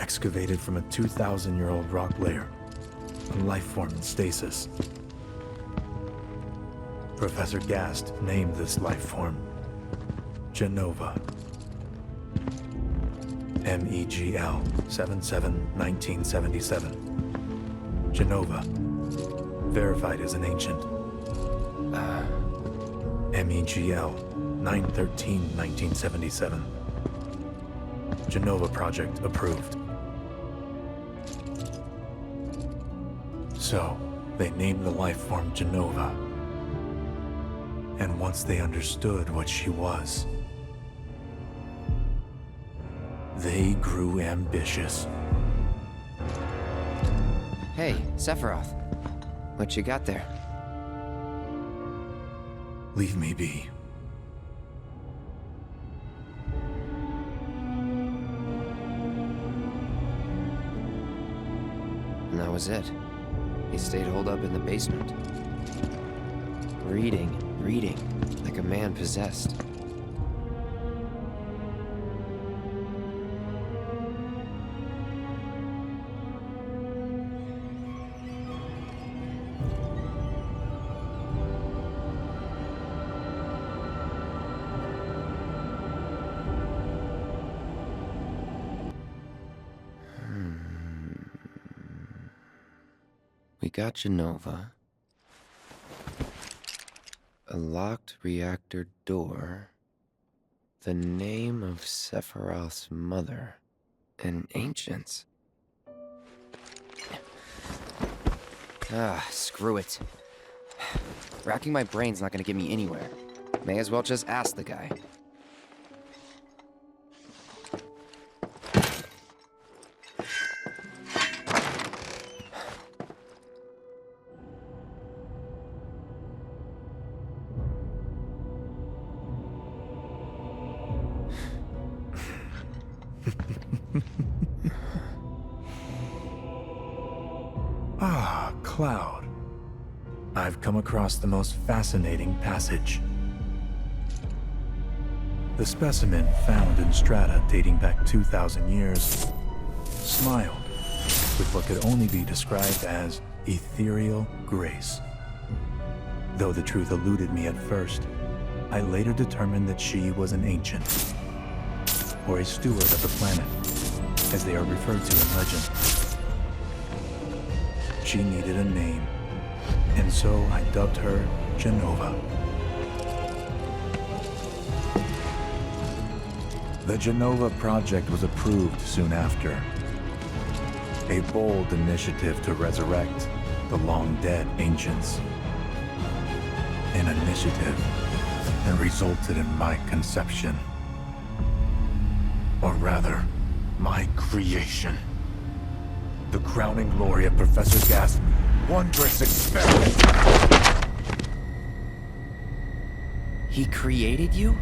Excavated from a 2,000-year-old rock layer. a life form in stasis. Professor Gast named this life form Genova. MEGL 77-1977. Genova. Verified as an ancient. MEGL 9/13/1977. Genova project approved. So, they named the life form Genova. And once they understood what she was, they grew ambitious. Hey, Sephiroth. What you got there? Leave me be. And that was it. He stayed holed up in the basement. Reading, like a man possessed. We got Genova. A locked reactor door. The name of Sephiroth's mother. And ancients. Screw it. Racking my brain's not gonna get me anywhere. May as well just ask the guy. Cloud. I've come across the most fascinating passage. The specimen found in strata dating back 2,000 years smiled with what could only be described as ethereal grace. Though the truth eluded me at first, I later determined that she was an ancient, or a steward of the planet, as they are referred to in legend. She needed a name, and so I dubbed her Genova. The Genova project was approved soon after. A bold initiative to resurrect the long-dead ancients. An initiative that resulted in my conception. Or rather, my creation. The crowning glory of Professor Gast's wondrous experiment. He created you?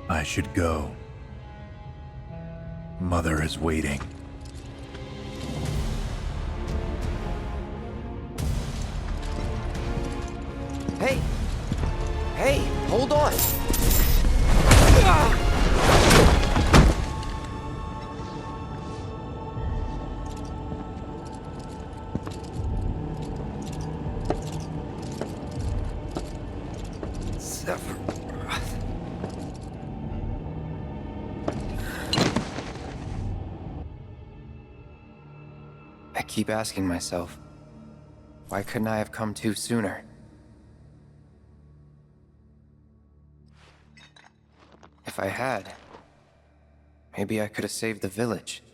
I should go. Mother is waiting. Hey! Hey, hold on! I keep asking myself, why couldn't I have come to sooner? If I had, maybe I could have saved the village.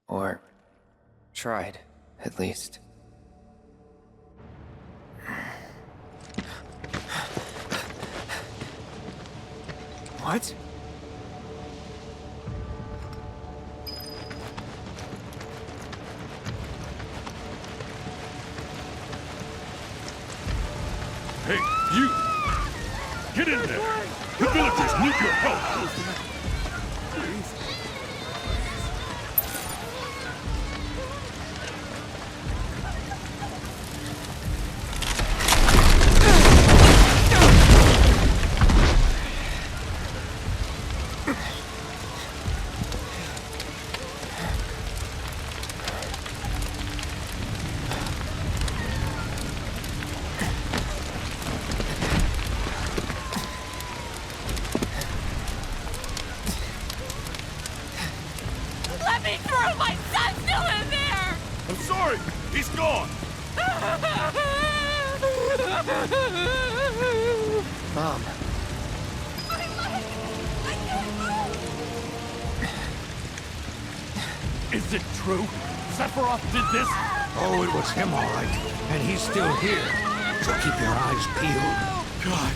Or tried, at least. What? Hey, you! Get in there! The villagers need your help! Let me through! My son's still in there! I'm sorry! He's gone! Mom. Is it true? Sephiroth did this? Oh, it was him, all right. And he's still here. So keep your eyes peeled. God.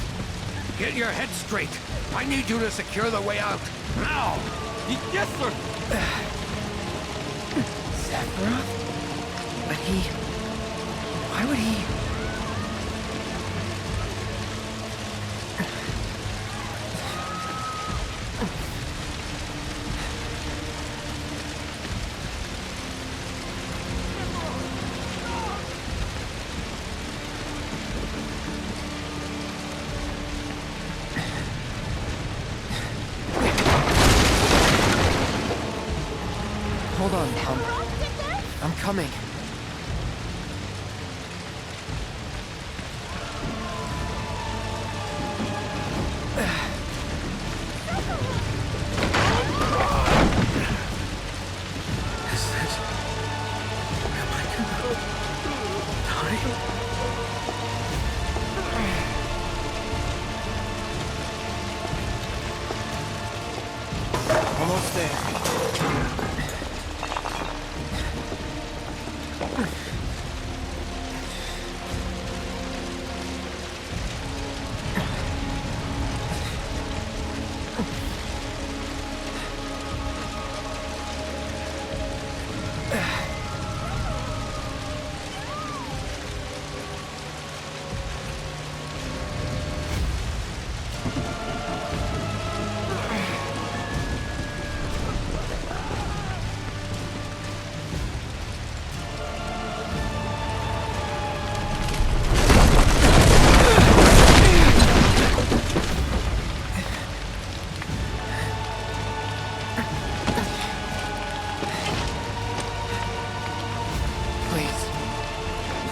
Get your head straight. I need you to secure the way out. Now! Yes, sir! Sephiroth? But he... Why would he... Hold on, Mom. I'm coming. Almost there.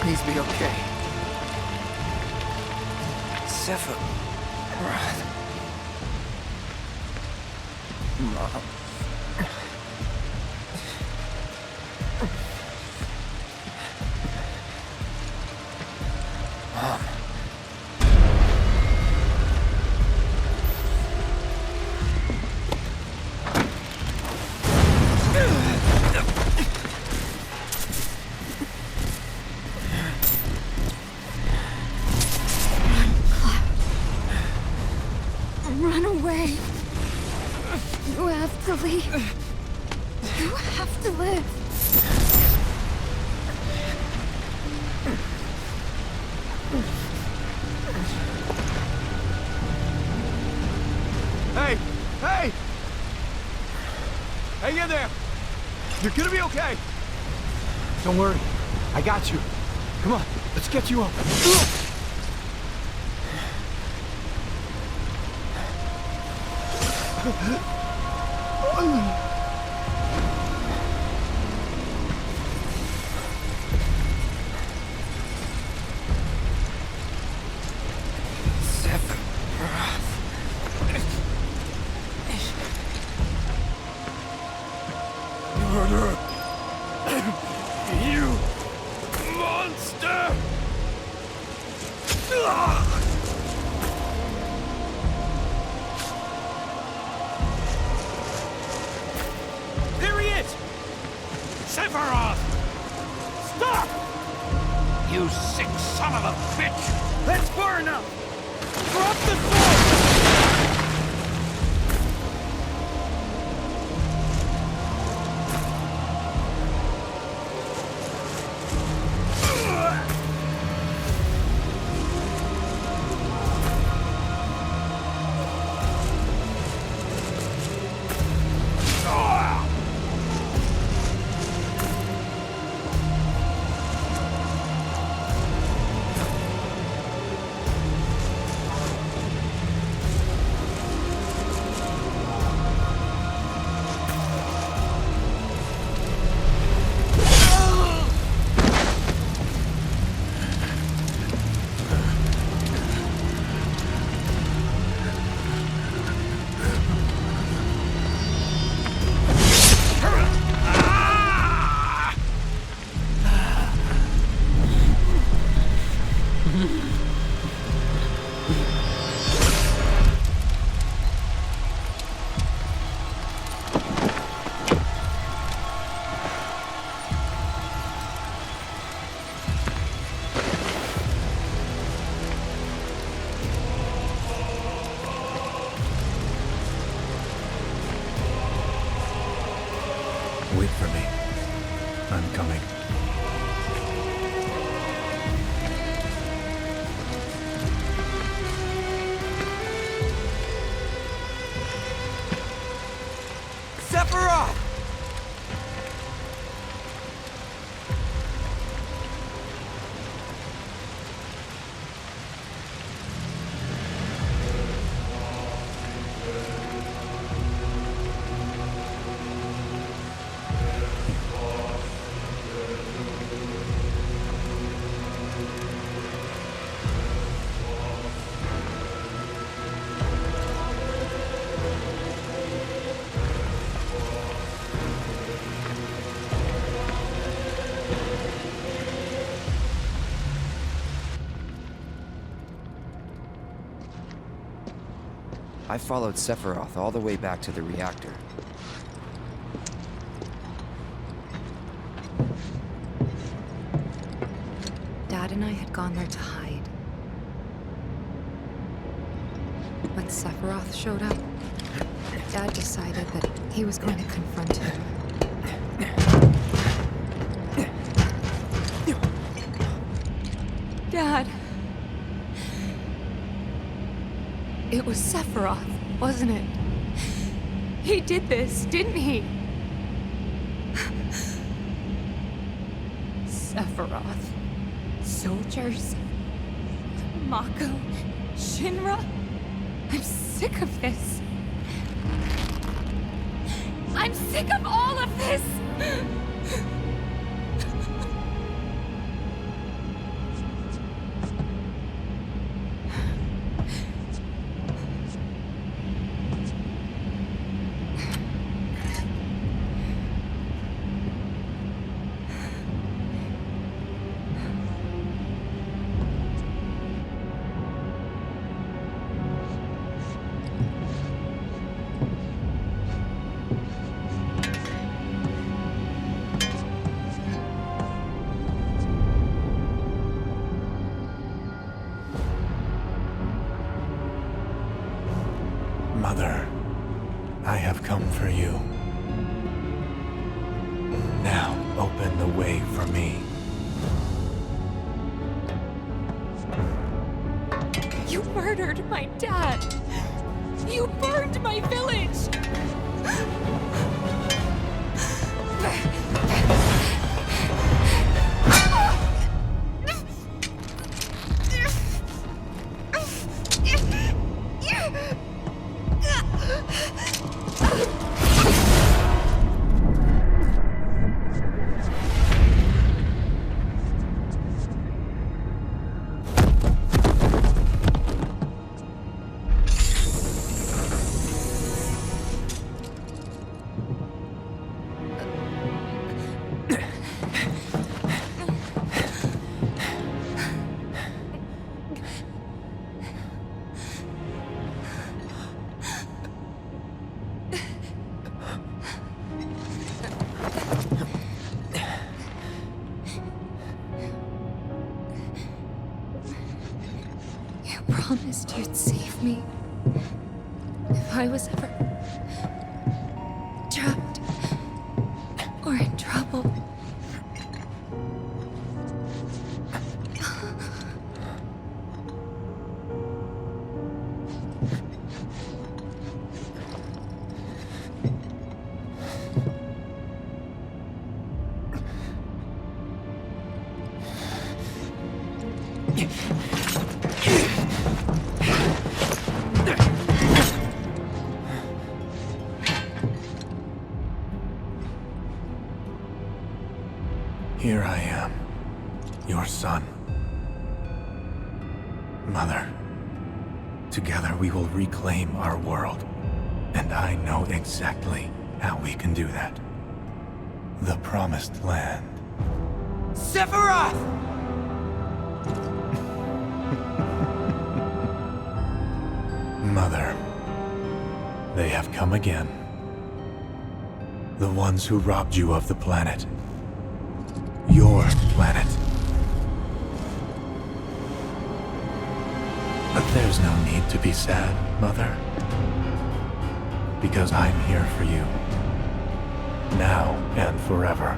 Please be okay. Sephiroth. Mom. Mom. Run away. You have to leave. You have to live. Hey! Hey! Hang in there! You're gonna be okay! Don't worry. I got you. Come on, let's get you up. Murderer! You monster! There he is! Sephiroth! Stop! You sick son of a bitch! That's far enough! Drop the sword! Wait for me. I'm coming. Sephiroth! I followed Sephiroth all the way back to the reactor. Dad and I had gone there to hide. When Sephiroth showed up, Dad decided that he was going to confront him. Dad! It was Sephiroth, wasn't it? He did this, didn't he? Sephiroth. Soldiers. Mako. Shinra. I'm sick of this. I'm sick of all of this! Mother, I have come for you. Now, open the way for me. You murdered my dad! You burned my village! Promised you'd save me if I was ever trapped or in trouble. Here I am, your son. Mother, together we will reclaim our world. And I know exactly how we can do that. The Promised Land. Sephiroth! They have come again. The ones who robbed you of the planet. Your planet. But there's no need to be sad, Mother. Because I'm here for you. Now and forever.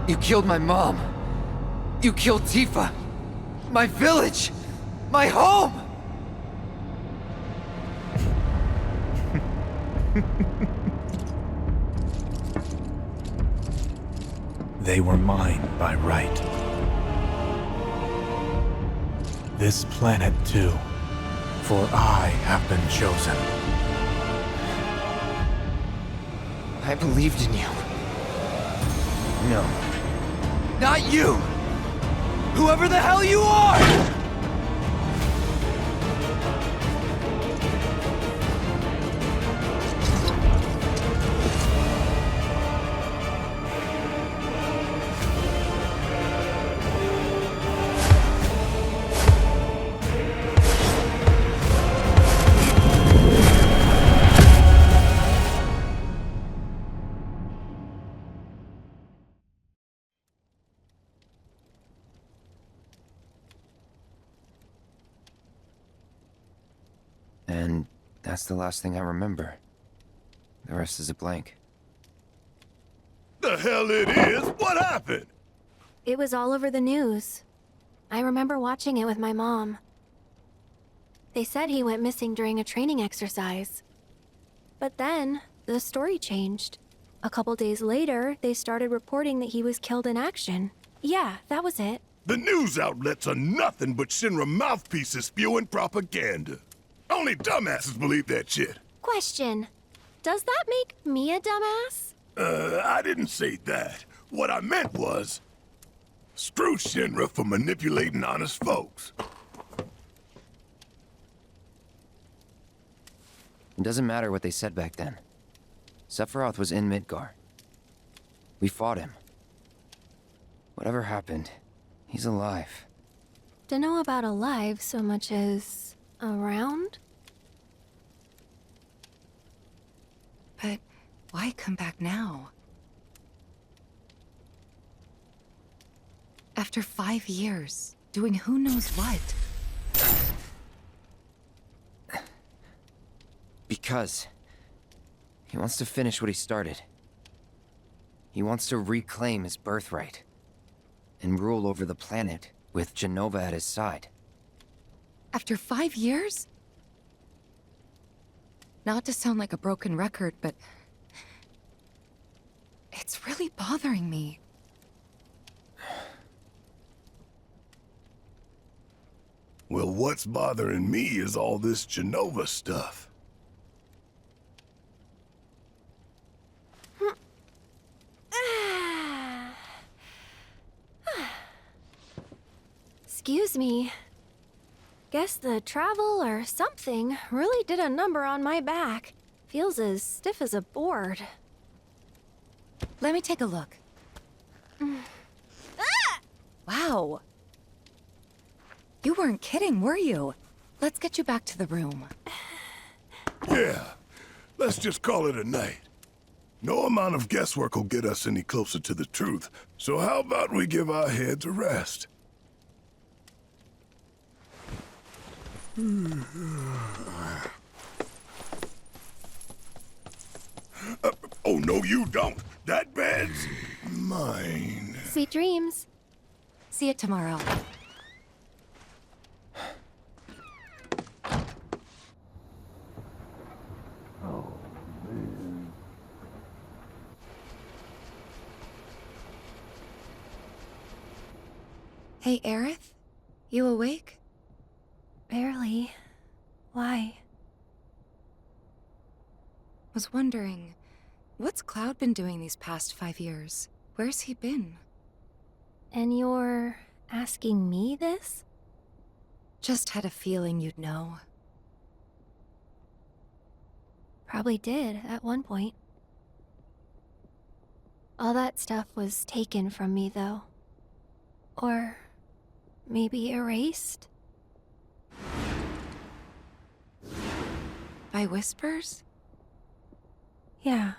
You killed my mom. You killed Tifa. My village. My home. They were mine by right. This planet too, for I have been chosen. I believed in you. No. Not you! Whoever the hell you are! And that's the last thing I remember. The rest is a blank. The hell it is? What happened? It was all over the news. I remember watching it with my mom. They said he went missing during a training exercise. But then, the story changed. A couple days later, they started reporting that he was killed in action. Yeah, that was it. The news outlets are nothing but Shinra mouthpieces spewing propaganda. Only dumbasses believe that shit. Question. Does that make me a dumbass? I didn't say that. What I meant was, screw Shinra for manipulating honest folks. It doesn't matter what they said back then. Sephiroth was in Midgar. We fought him. Whatever happened, he's alive. Dunno about alive so much as around? But why come back now? After 5 years, doing who knows what? Because he wants to finish what he started. He wants to reclaim his birthright and rule over the planet with Jenova at his side. After 5 years? Not to sound like a broken record, but it's really bothering me. Well, what's bothering me is all this Jenova stuff. Excuse me. Guess the travel or something really did a number on my back. Feels as stiff as a board. Let me take a look. Wow. You weren't kidding, were you? Let's get you back to the room. Yeah, let's just call it a night. No amount of guesswork will get us any closer to the truth, so how about we give our heads a rest? Oh, no, you don't. That bed's mine. Sweet dreams. See you tomorrow. Hey, Aerith? You awake? Barely. Why? Was wondering, what's Cloud been doing these past 5 years? Where's he been? And you're asking me this? Just had a feeling you'd know. Probably did at one point. All that stuff was taken from me, though. Or maybe erased? By whispers? Yeah.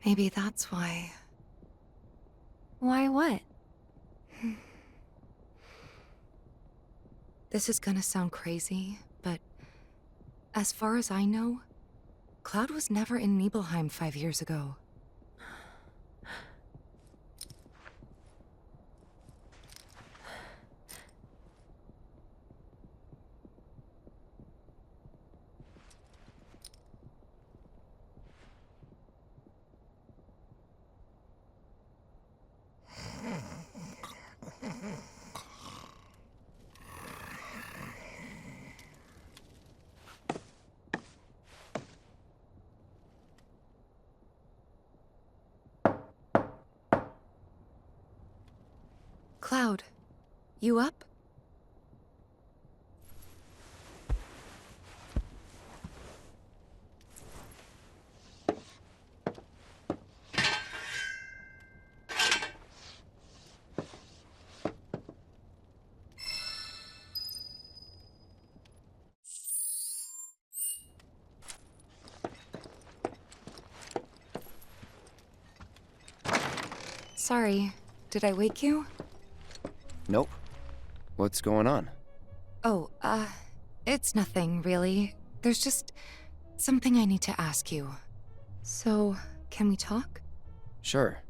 Maybe that's why. Why what? This is gonna sound crazy, but as far as I know, Cloud was never in Nibelheim 5 years ago. Cloud, you up? Sorry, did I wake you? Nope. What's going on? Oh, it's nothing, really. There's just something I need to ask you. So, can we talk? Sure.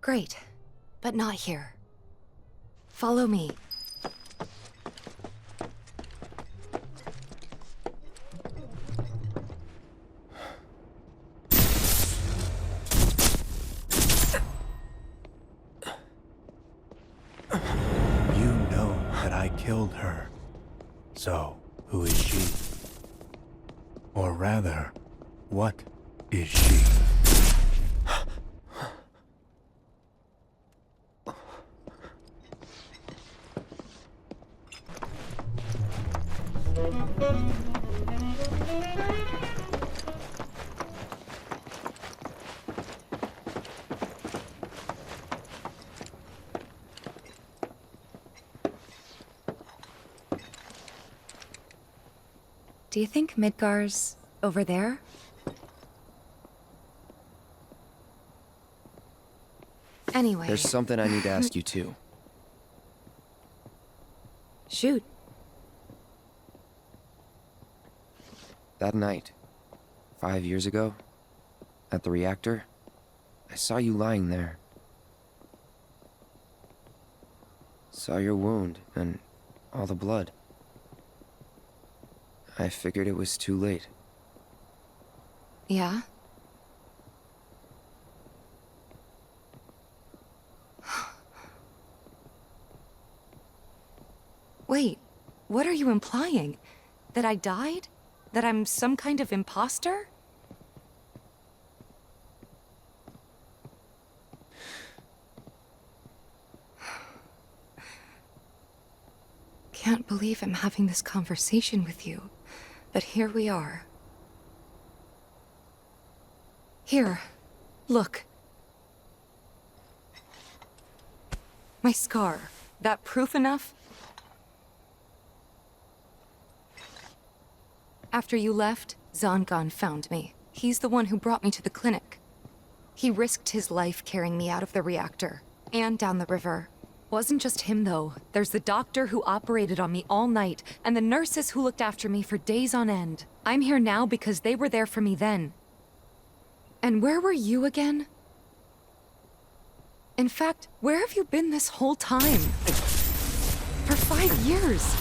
Great, but not here. Follow me. Killed her. So, who is she? Or rather, what is she? Do you think Midgar's over there? Anyway... There's something I need to ask you too. Shoot. That night, 5 years ago, at the reactor, I saw you lying there. Saw your wound and all the blood. I figured it was too late. Yeah? Wait, what are you implying? That I died? That I'm some kind of imposter? Can't believe I'm having this conversation with you, but here we are. Here, look. My scar. That proof enough? After you left, Zangan found me. He's the one who brought me to the clinic. He risked his life carrying me out of the reactor, and down the river. Wasn't just him, though. There's the doctor who operated on me all night, and the nurses who looked after me for days on end. I'm here now because they were there for me then. And where were you again? In fact, where have you been this whole time? For 5 years.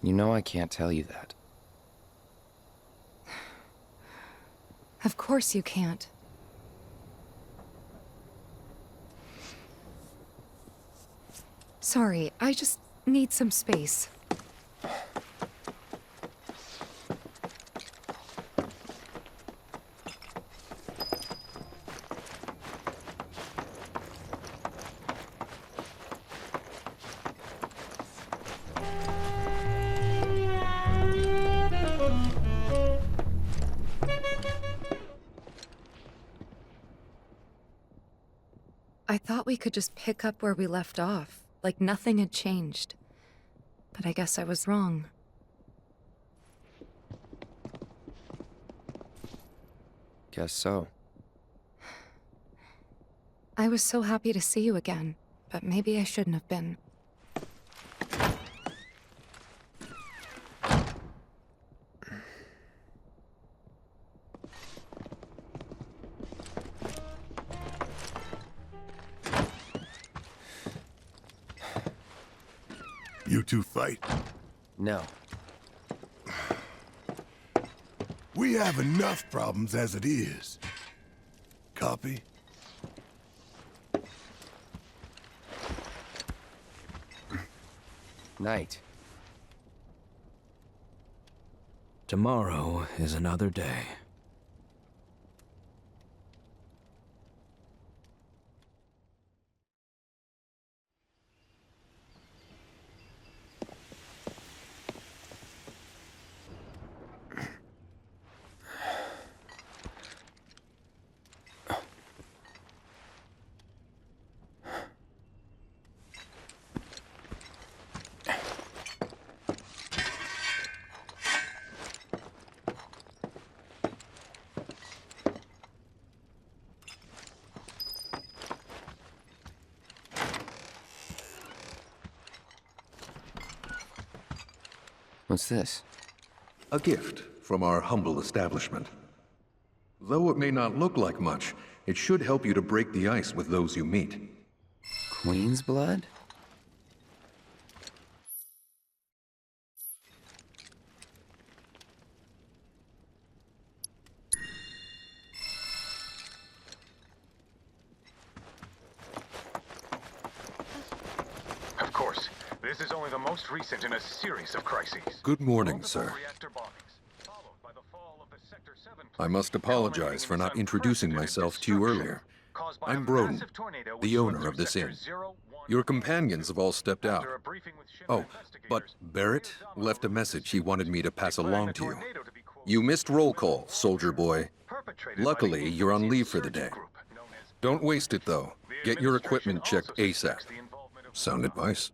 You know I can't tell you that. Of course you can't. Sorry, I just need some space. I thought we could just pick up where we left off, like nothing had changed. But I guess I was wrong. Guess so. I was so happy to see you again, but maybe I shouldn't have been. You two fight? No. We have enough problems as it is. Copy? Night. Tomorrow is another day. What's this? A gift from our humble establishment. Though it may not look like much, it should help you to break the ice with those you meet. Queen's blood? Of course, this is only the most recent in a series of crises. Good morning, sir. I must apologize for not introducing myself to you earlier. I'm Broden, the owner of this inn. Your companions have all stepped out. Oh, but Barrett left a message he wanted me to pass along to you. You missed roll call, soldier boy. Luckily, you're on leave for the day. Don't waste it, though. Get your equipment checked ASAP. Sound advice?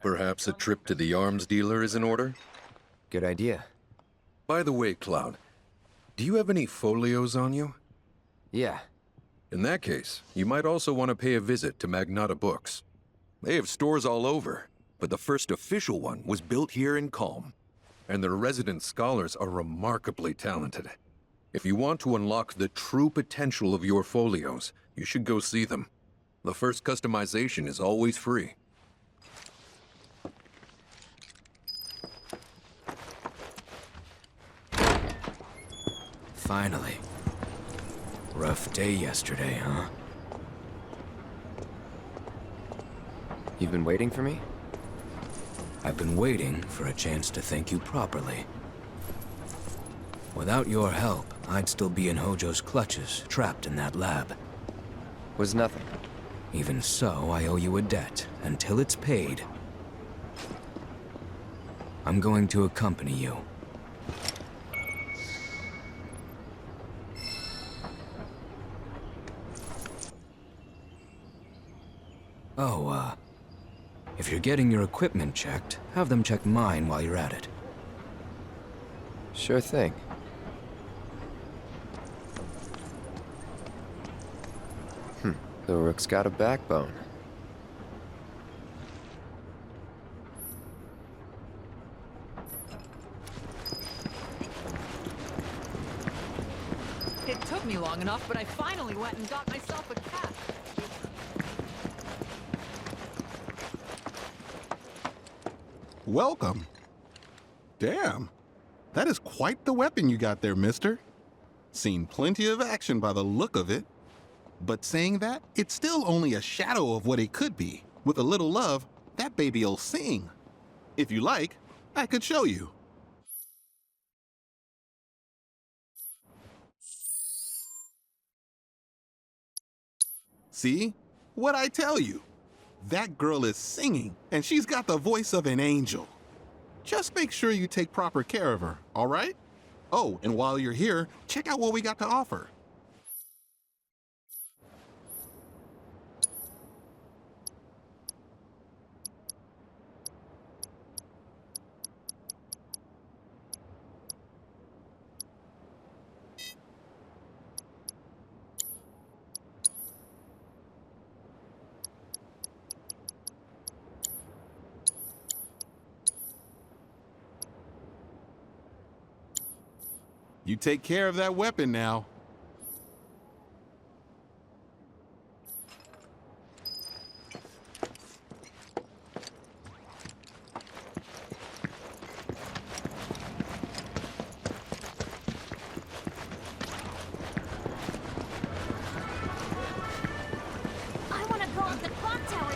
Perhaps a trip to the arms dealer is in order? Good idea. By the way, Cloud, do you have any folios on you? Yeah. In that case, you might also want to pay a visit to Magnata Books. They have stores all over, but the first official one was built here in Calm. And their resident scholars are remarkably talented. If you want to unlock the true potential of your folios, you should go see them. The first customization is always free. Finally. Rough day yesterday, huh? You've been waiting for me? I've been waiting for a chance to thank you properly. Without your help, I'd still be in Hojo's clutches, trapped in that lab. Was nothing. Even so, I owe you a debt, until it's paid. I'm going to accompany you. Oh, if you're getting your equipment checked, have them check mine while you're at it. Sure thing. The Rook's got a backbone. It took me long enough, but I finally went and got myself a cat. Welcome. Damn. That is quite the weapon you got there, mister. Seen plenty of action by the look of it. But saying that, it's still only a shadow of what it could be. With a little love, that baby'll sing. If you like, I could show you. See? What'd I tell you? That girl is singing, and she's got the voice of an angel. Just make sure you take proper care of her, all right? Oh, and while you're here, check out what we got to offer. You take care of that weapon now. I want to go up the clock tower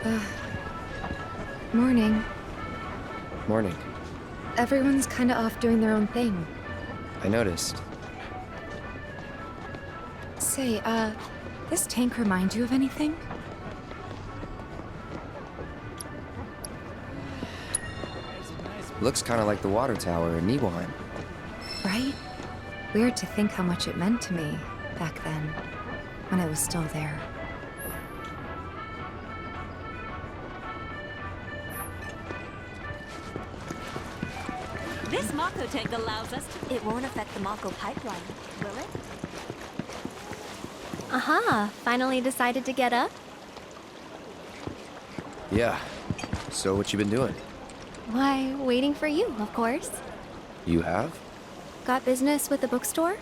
next. Morning. Morning. Everyone's kinda off doing their own thing. I noticed. Say, this tank remind you of anything? Looks kind of like the water tower in Nibelheim. Right? Weird to think how much it meant to me back then, when it was still there. This Mako tank allows us to... It won't affect the Mako pipeline, will it? Aha, finally decided to get up? Yeah. So what you been doing? Why, waiting for you, of course. You have? Got business with the bookstore?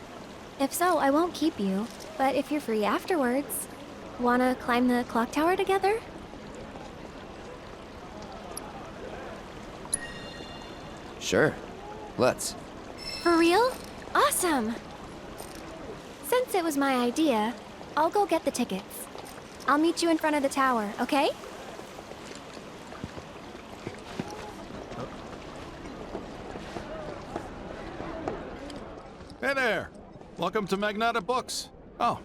If so, I won't keep you. But if you're free afterwards, wanna climb the clock tower together? Sure. Let's. For real? Awesome! Since it was my idea, I'll go get the tickets. I'll meet you in front of the tower, okay? Hey there! Welcome to Magnata Books. Oh,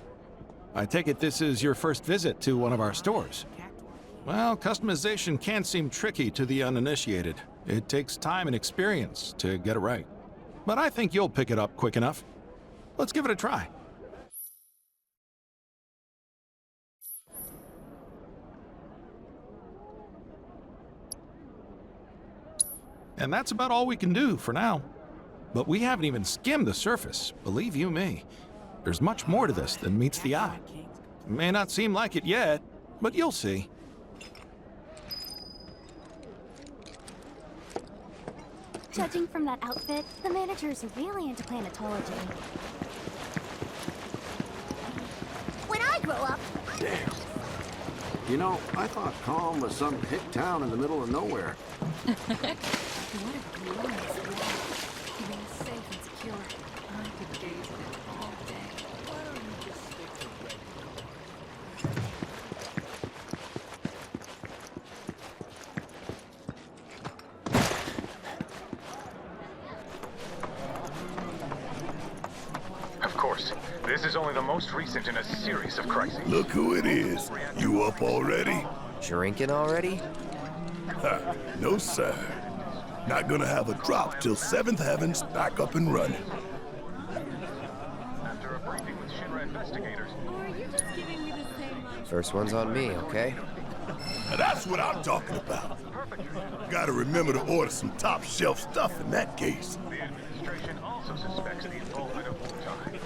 I take it this is your first visit to one of our stores. Well, customization can seem tricky to the uninitiated. It takes time and experience to get it right. But I think you'll pick it up quick enough. Let's give it a try. And that's about all we can do for now. But we haven't even skimmed the surface, believe you me. There's much more to this than meets the eye. May not seem like it yet, but you'll see. Judging from that outfit, the manager's really into planetology. When I grow up... Damn. You know, I thought Calm was some hick town in the middle of nowhere. What a glorious world. Feeling safe and secure. I could gaze at it all day. Why don't you just stick to regular? Of course, this is only the most recent in a series of crises. Look who it is. You up already? Drinking already? Ha, no, sir. Not gonna have a drop till 7th Heaven's back up and running. After a briefing with Shinra investigators. Or are you just giving me the same lunch? First one's on me, okay? Now that's what I'm talking about. Gotta remember to order some top shelf stuff in that case. The administration also suspects the involvement of Wutai.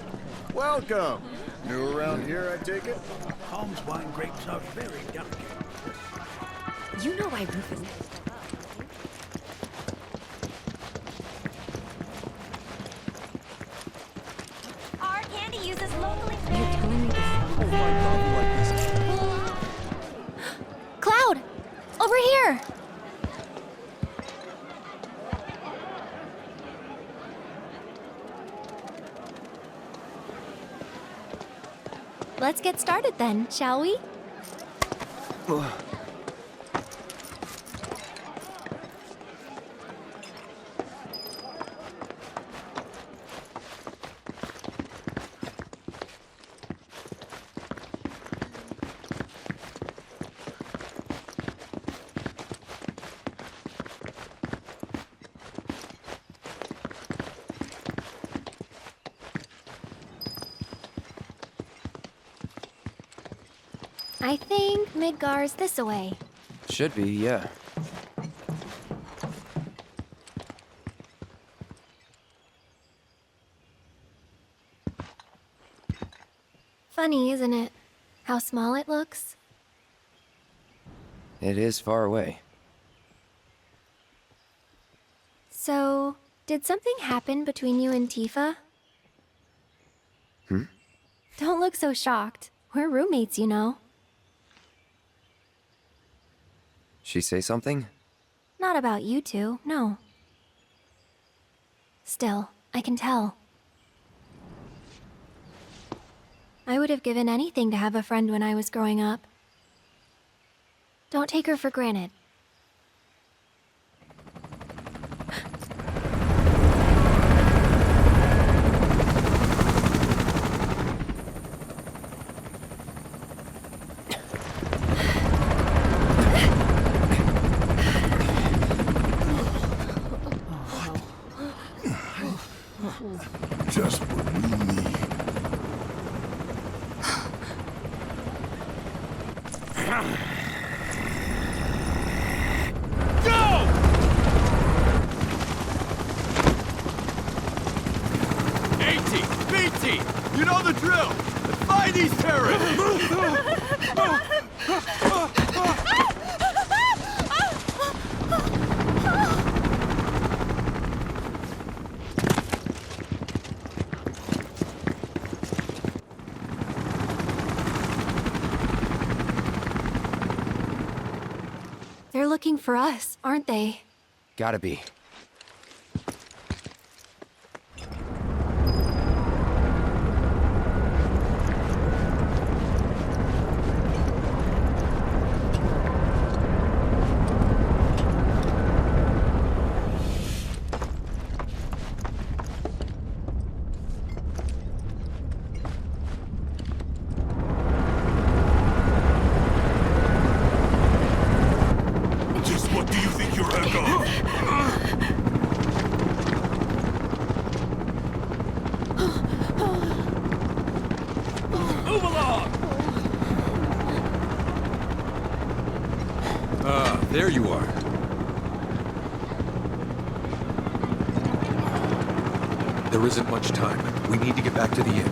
Welcome. New around here, I take it? Calm's wine grapes are very delicate. You know why Rufus... Our candy uses locally... You're telling me this... Cloud! Over here! Let's get started then, shall we? I think Midgar's this way. Should be, yeah. Funny, isn't it? How small it looks? It is far away. So, Did something happen between you and Tifa? Don't look so shocked. We're roommates, you know. She say something? Not about you two, no. Still, I can tell. I would have given anything to have a friend when I was growing up. Don't take her for granted. Just what we need. Go! AT, BT, you know the drill. Find these terrorists! They're looking for us, aren't they? Gotta be. Just what do you think you're echo? Move along! Ah, there you are. There isn't much time. We need to get back to the inn.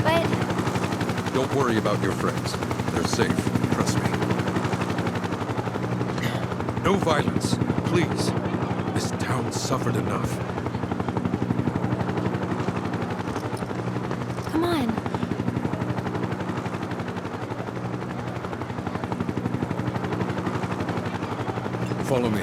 But... Don't worry about your friends. They're safe. Trust me. No violence, please. This town suffered enough. come on. Follow me.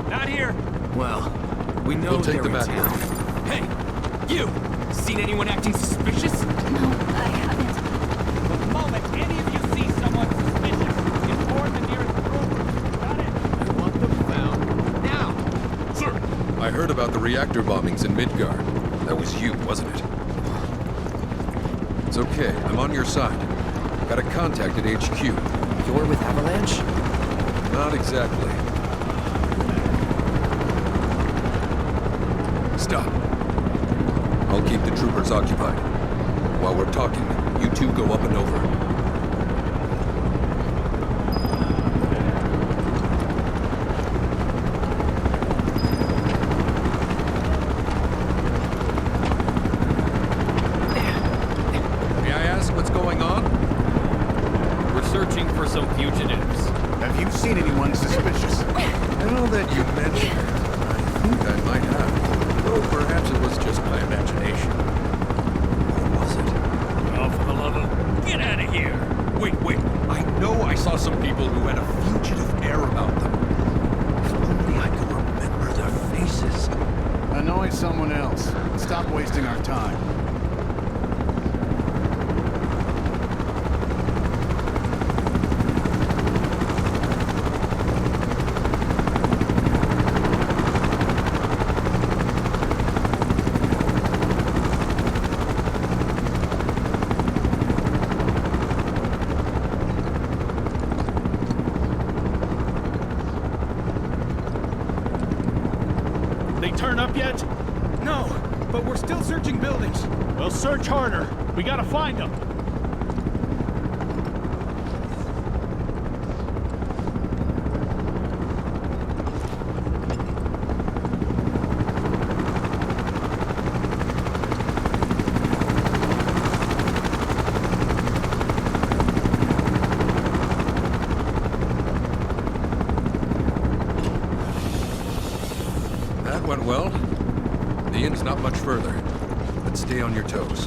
Not here. Well, we know We'll take they're them in back town. Hey, you! Seen anyone acting suspicious? No, I haven't. The moment any of you see someone suspicious, inform the nearest room. Got it? I want them found now. Sir! I heard about the reactor bombings in Midgard. That was you, wasn't it? It's okay. I'm on your side. Got a contact at HQ. You're with Avalanche? Not exactly. Stop. I'll keep the troopers occupied. While we're talking, you two go up and over. May I ask what's going on? We're searching for some fugitives. Have you seen anyone suspicious? Now that you mention it, I think I might have. Though perhaps it was just my imagination. Or was it? Oh, for the love of... Get out of here! Wait. I know I saw some people who had a fugitive air about them. If only I could remember their faces. Annoy someone else. Stop wasting our time. They turn up yet? No, but we're still searching buildings. We'll search harder. We gotta find them. on well? The inn's not much further, but stay on your toes.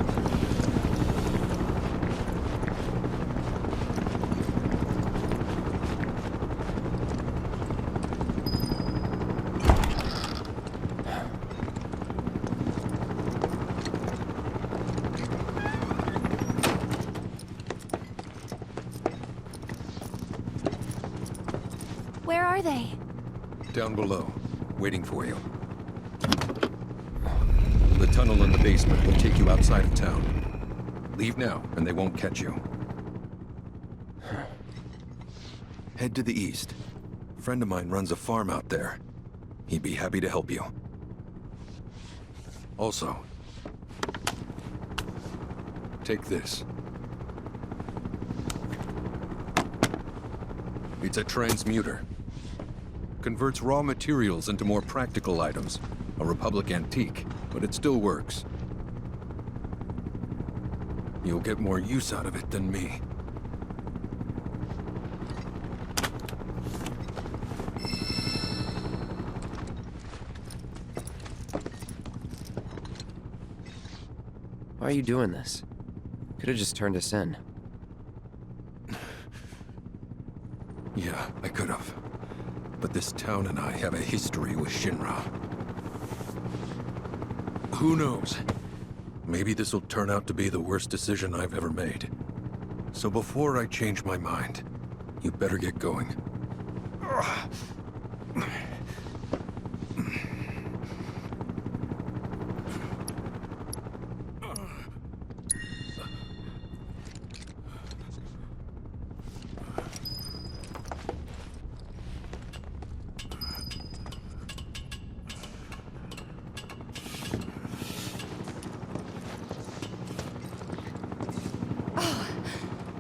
Where are they? Down below, waiting for you. The tunnel in the basement will take you outside of town. Leave now, and they won't catch you. Head to the east. A friend of mine runs a farm out there. He'd be happy to help you. Also, take this. It's a transmuter. Converts raw materials into more practical items. A Republic antique, but it still works. You'll get more use out of it than me. Why are you doing this? Could have just turned us in. Yeah, I could have. But this town and I have a history with Shinra. Who knows? Maybe this'll turn out to be the worst decision I've ever made. So before I change my mind, you better get going.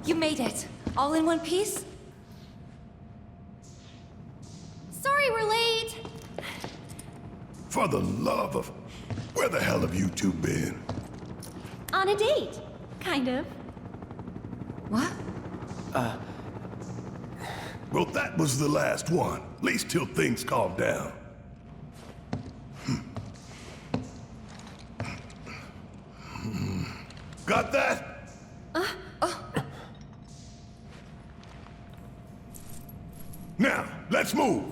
You made it! All in one piece? Sorry we're late! For the love of... Where the hell have you two been? On a date. Kind of. What? Well, that was the last one. At least till things calm down. Got that? Now, let's move!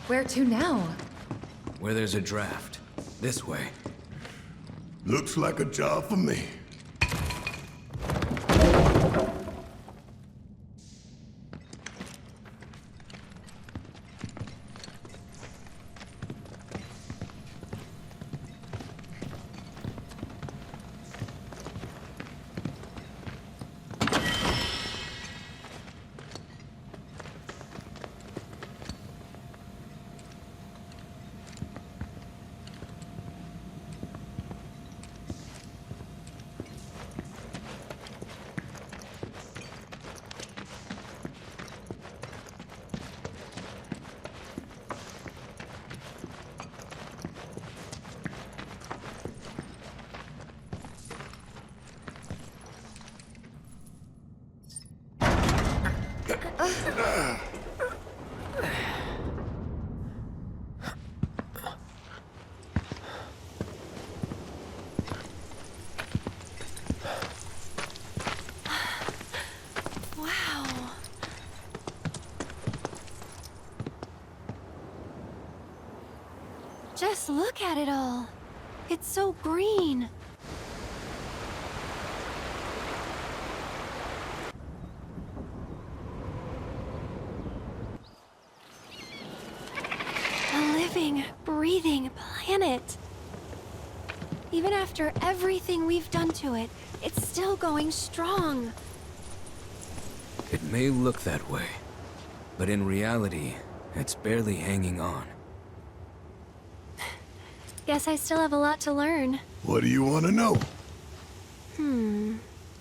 Where to now? Where there's a draft. This way. Looks like a job for me. Wow. Just look at it all. It's so green. A living, breathing planet. Even after everything we've done to it, it's still going strong. It may look that way, but in reality, it's barely hanging on. Guess I still have a lot to learn. What do you want to know?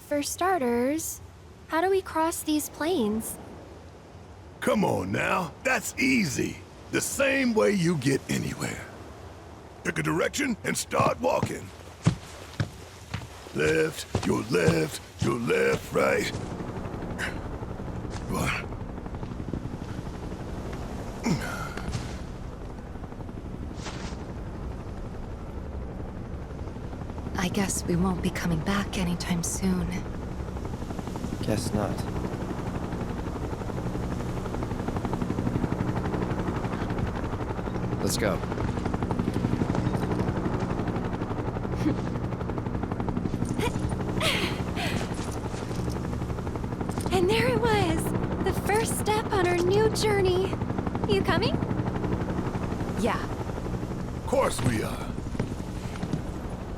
For starters, How do we cross these plains? Come on now, that's easy. The same way you get anywhere. Pick a direction and start walking. Left, your left, right. I guess we won't be coming back anytime soon. Guess not. Let's go. And there it was! The first step on our new journey. You coming? Yeah. Of course we are.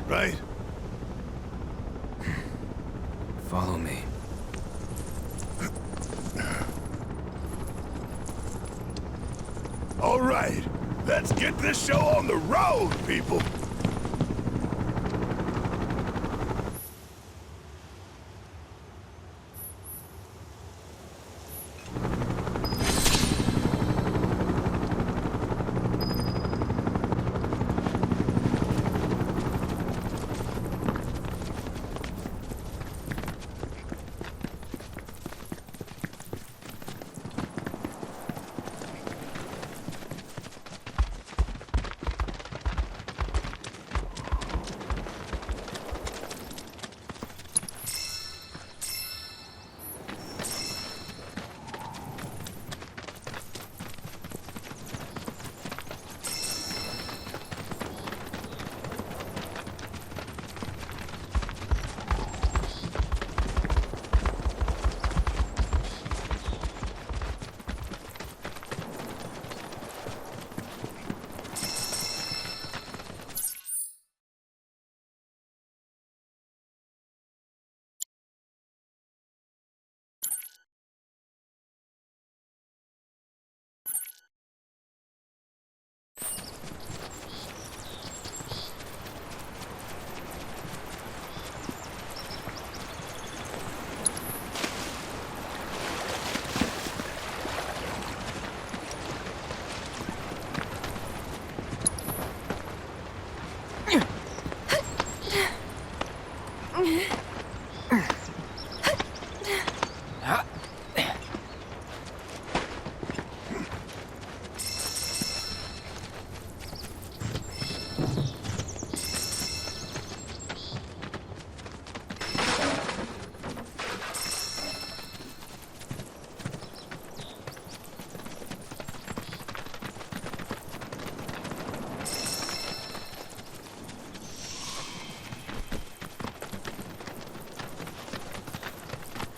Right? Follow me. All right, let's get this show on the road, people.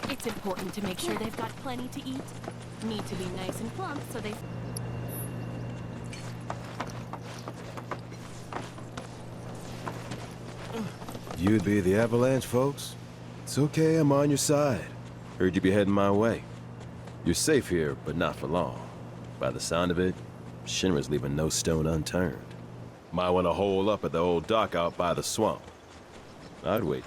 It's important to make sure they've got plenty to eat. Need to be nice and plump so they... You'd be the Avalanche, folks? It's okay, I'm on your side. Heard you be heading my way. You're safe here, but not for long. By the sound of it, Shinra's leaving no stone unturned. Might want to hole up at the old dock out by the swamp. I'd wait.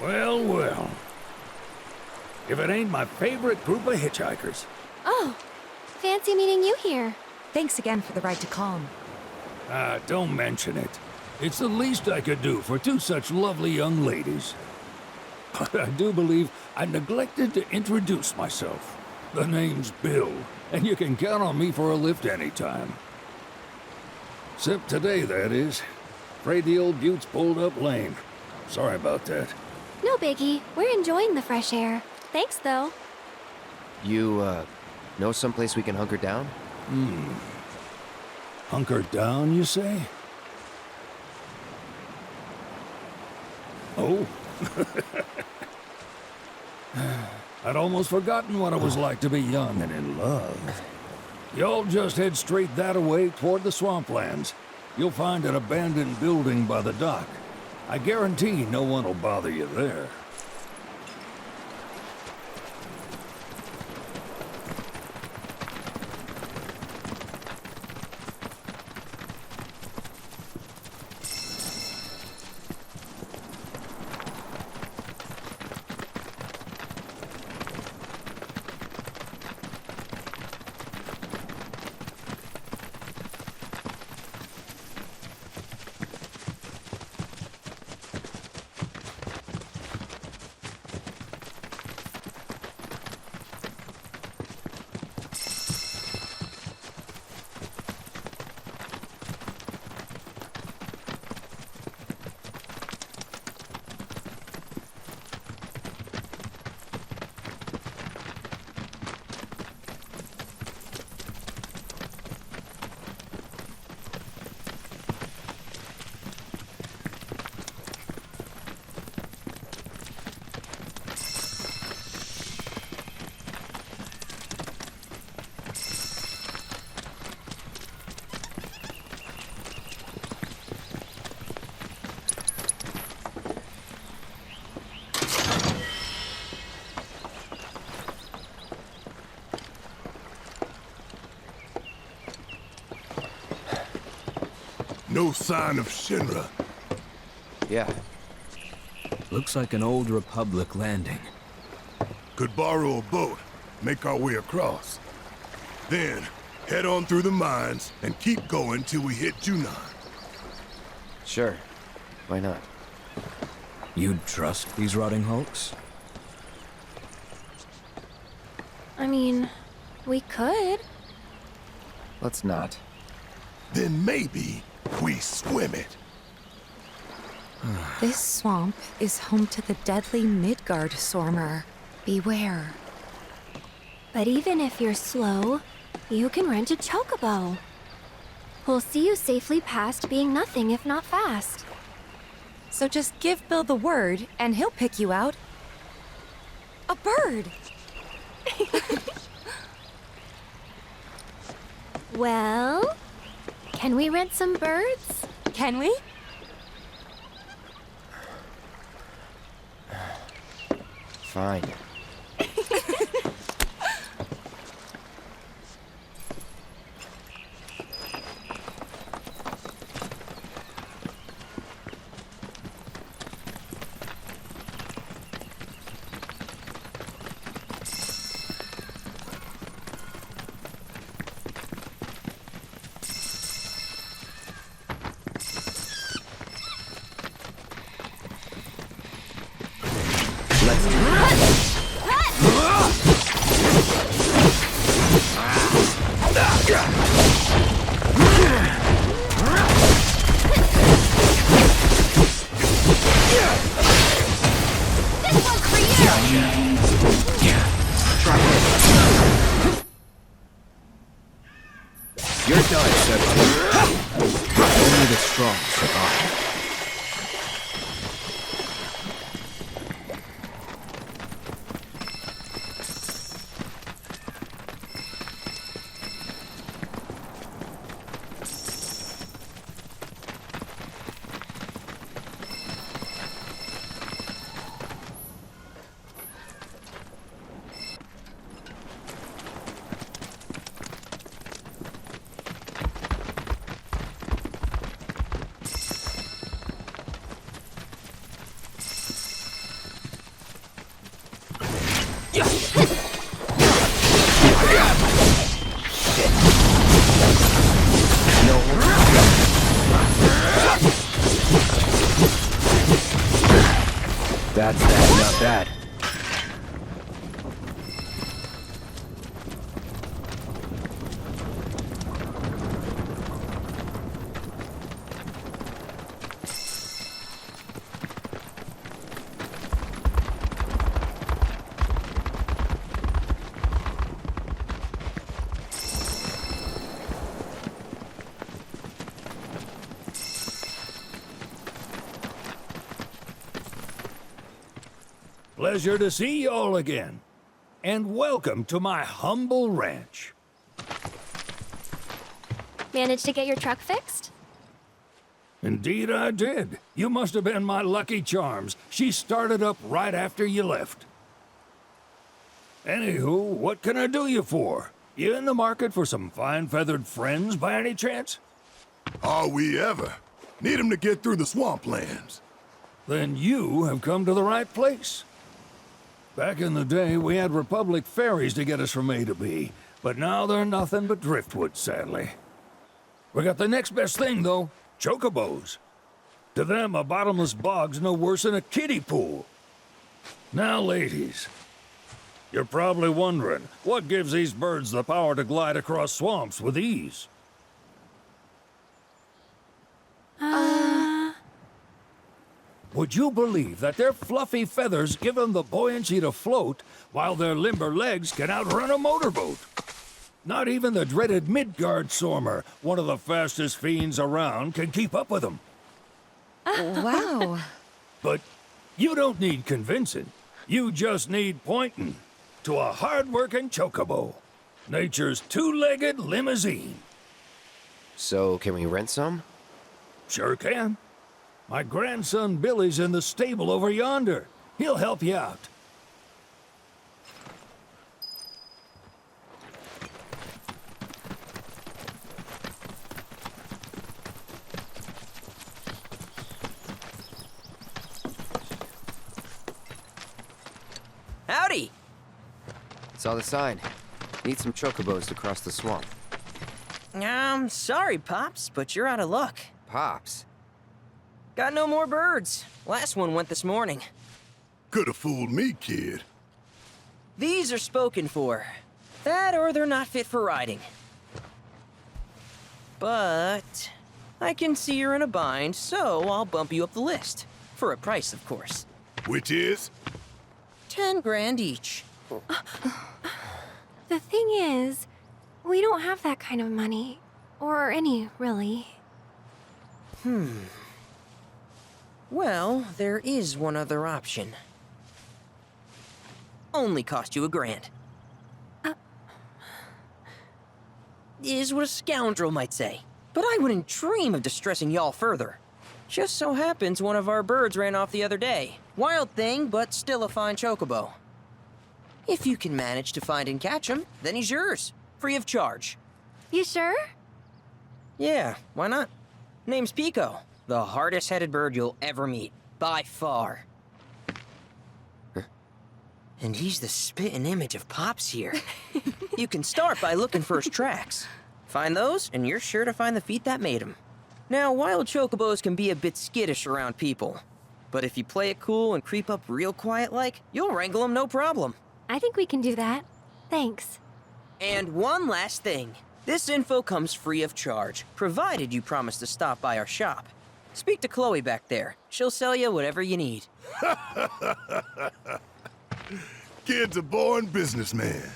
Well, well. If it ain't my favorite group of hitchhikers. Oh, fancy meeting you here. Thanks again for the ride to Calm. Ah, don't mention it. It's the least I could do for two such lovely young ladies. But I do believe I neglected to introduce myself. The name's Bill, and you can count on me for a lift anytime. Except today, that is. Afraid the old Butte's pulled up lame. Sorry about that. No biggie. We're enjoying the fresh air. Thanks, though. You, know someplace we can hunker down? Hunker down, you say? Oh. I'd almost forgotten what it was like to be young and in love. Y'all just head straight that-a-way toward the swamplands. You'll find an abandoned building by the dock. I guarantee no one will bother you there. No sign of Shinra. Yeah. Looks like an old Republic landing. Could borrow a boat, make our way across. Then, head on through the mines and keep going till we hit Junon. Sure. Why not? You'd trust these rotting hulks? I mean, we could. Let's not. Then maybe we swim it. This swamp is home to the deadly Midgard Sormer. Beware. But even if you're slow, you can rent a chocobo. We'll see you safely past being nothing if not fast. So just give Bill the word, and he'll pick you out. A bird! Well, can we rent some birds? Can we? Fine. You're done, Shirrako. Only the strong survive. That's that, not bad. Pleasure to see y'all again. And welcome to my humble ranch. Managed to get your truck fixed? Indeed I did. You must have been my lucky charms. She started up right after you left. Anywho, what can I do you for? You in the market for some fine-feathered friends by any chance? Are we ever? Need 'em to get through the swamplands. Then you have come to the right place. Back in the day, we had Republic ferries to get us from A to B, but now they're nothing but driftwood, sadly. We got the next best thing, though, chocobos. To them, a bottomless bog's no worse than a kiddie pool. Now, ladies, you're probably wondering, what gives these birds the power to glide across swamps with ease? Would you believe that their fluffy feathers give them the buoyancy to float, while their limber legs can outrun a motorboat? Not even the dreaded Midgard Sormer, one of the fastest fiends around, can keep up with them. Wow. But you don't need convincing. You just need pointing to a hard-working chocobo. Nature's two-legged limousine. So, can we rent some? Sure can. My grandson Billy's in the stable over yonder. He'll help you out. Howdy! Saw the sign. Need some chocobos to cross the swamp. Sorry, Pops, but you're out of luck. Pops? Got no more birds. Last one went this morning. Could've fooled me, kid. These are spoken for. That or they're not fit for riding. But I can see you're in a bind, so I'll bump you up the list. For a price, of course. Which is? 10 grand each. The thing is, we don't have that kind of money. Or any, really. Well, there is one other option. Only cost you $1,000. Is what a scoundrel might say. But I wouldn't dream of distressing y'all further. Just so happens one of our birds ran off the other day. Wild thing, but still a fine chocobo. If you can manage to find and catch him, then he's yours. Free of charge. You sure? Yeah, why not? Name's Pico. The hardest-headed bird you'll ever meet. By far. And he's the spitting image of Pops here. You can start by looking for his tracks. Find those, and you're sure to find the feet that made him. Now, wild chocobos can be a bit skittish around people. But if you play it cool and creep up real quiet-like, you'll wrangle them no problem. I think we can do that. Thanks. And one last thing. This info comes free of charge, provided you promise to stop by our shop. Speak to Chloe back there. She'll sell you whatever you need. Kid's a born businessman.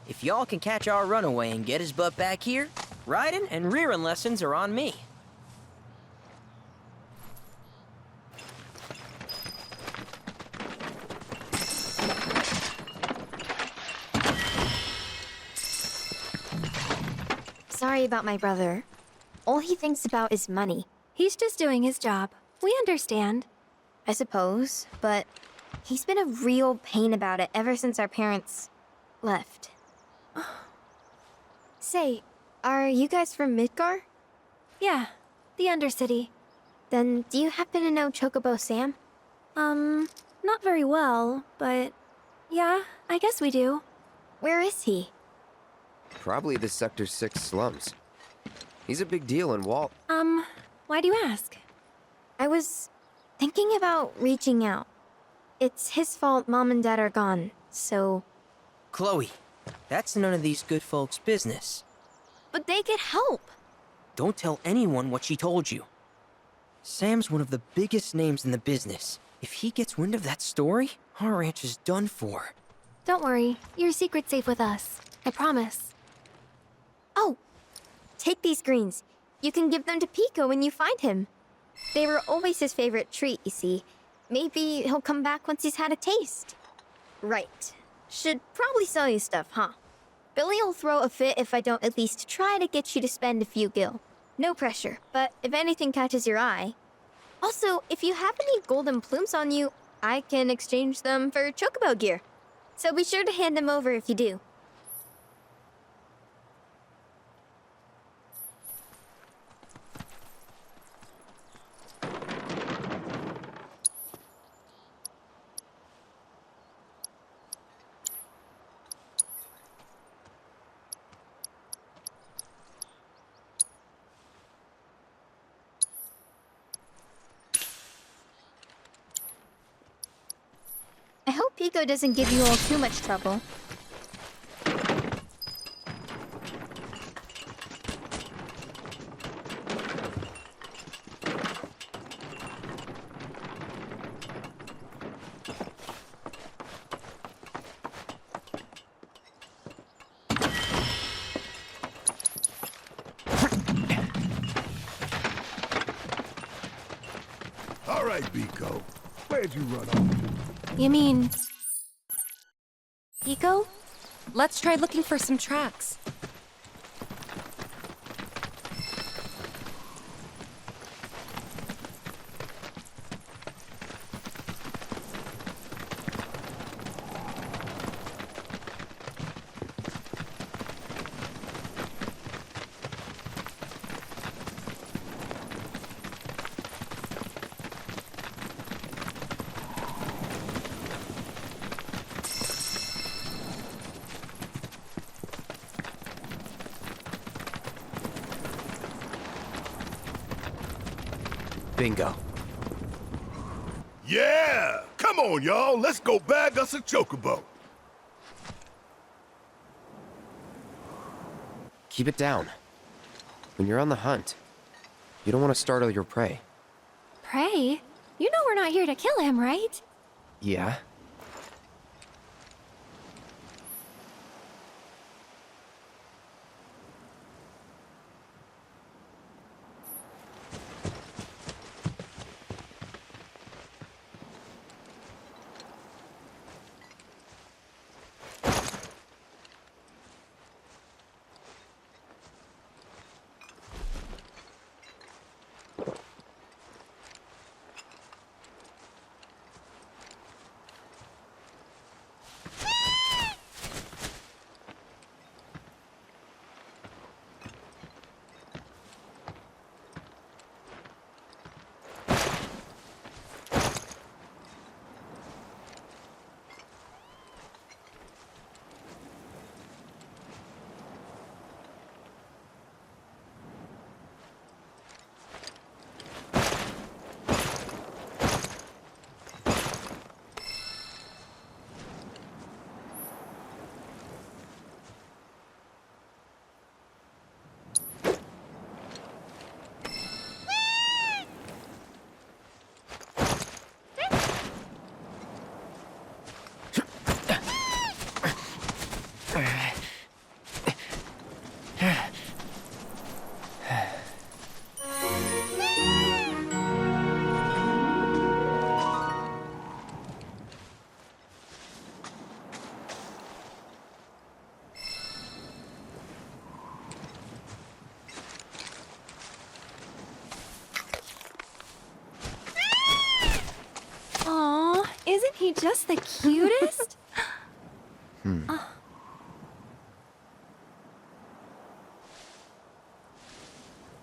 If y'all can catch our runaway and get his butt back here, riding and rearing lessons are on me. Sorry about my brother. All he thinks about is money. He's just doing his job. We understand. I suppose, but he's been a real pain about it ever since our parents left. Say, are you guys from Midgar? Yeah, the Undercity. Then do you happen to know Chocobo Sam? Not very well, but yeah, I guess we do. Where is he? Probably the Sector 6 slums. He's a big deal in Walt. Why do you ask? I was thinking about reaching out. It's his fault Mom and Dad are gone, so... Chloe, that's none of these good folks' business. But they could help. Don't tell anyone what she told you. Sam's one of the biggest names in the business. If he gets wind of that story, our ranch is done for. Don't worry, your secret's safe with us. I promise. Oh, take these greens. You can give them to Pico when you find him. They were always his favorite treat, you see. Maybe he'll come back once he's had a taste. Right. Should probably sell you stuff, huh? Billy'll throw a fit if I don't at least try to get you to spend a few gil. No pressure, but if anything catches your eye... Also, if you have any golden plumes on you, I can exchange them for chocobo gear. So be sure to hand them over if you do. I hope Pico doesn't give you all too much trouble. All right, Pico. Where'd you run off to? You mean... Pico? Let's try looking for some tracks. Bingo. Yeah! Come on, y'all. Let's go bag us a chocobo. Keep it down. When you're on the hunt, you don't want to startle your prey. Prey? You know we're not here to kill him, right? Yeah? Aw, isn't he just the cutest?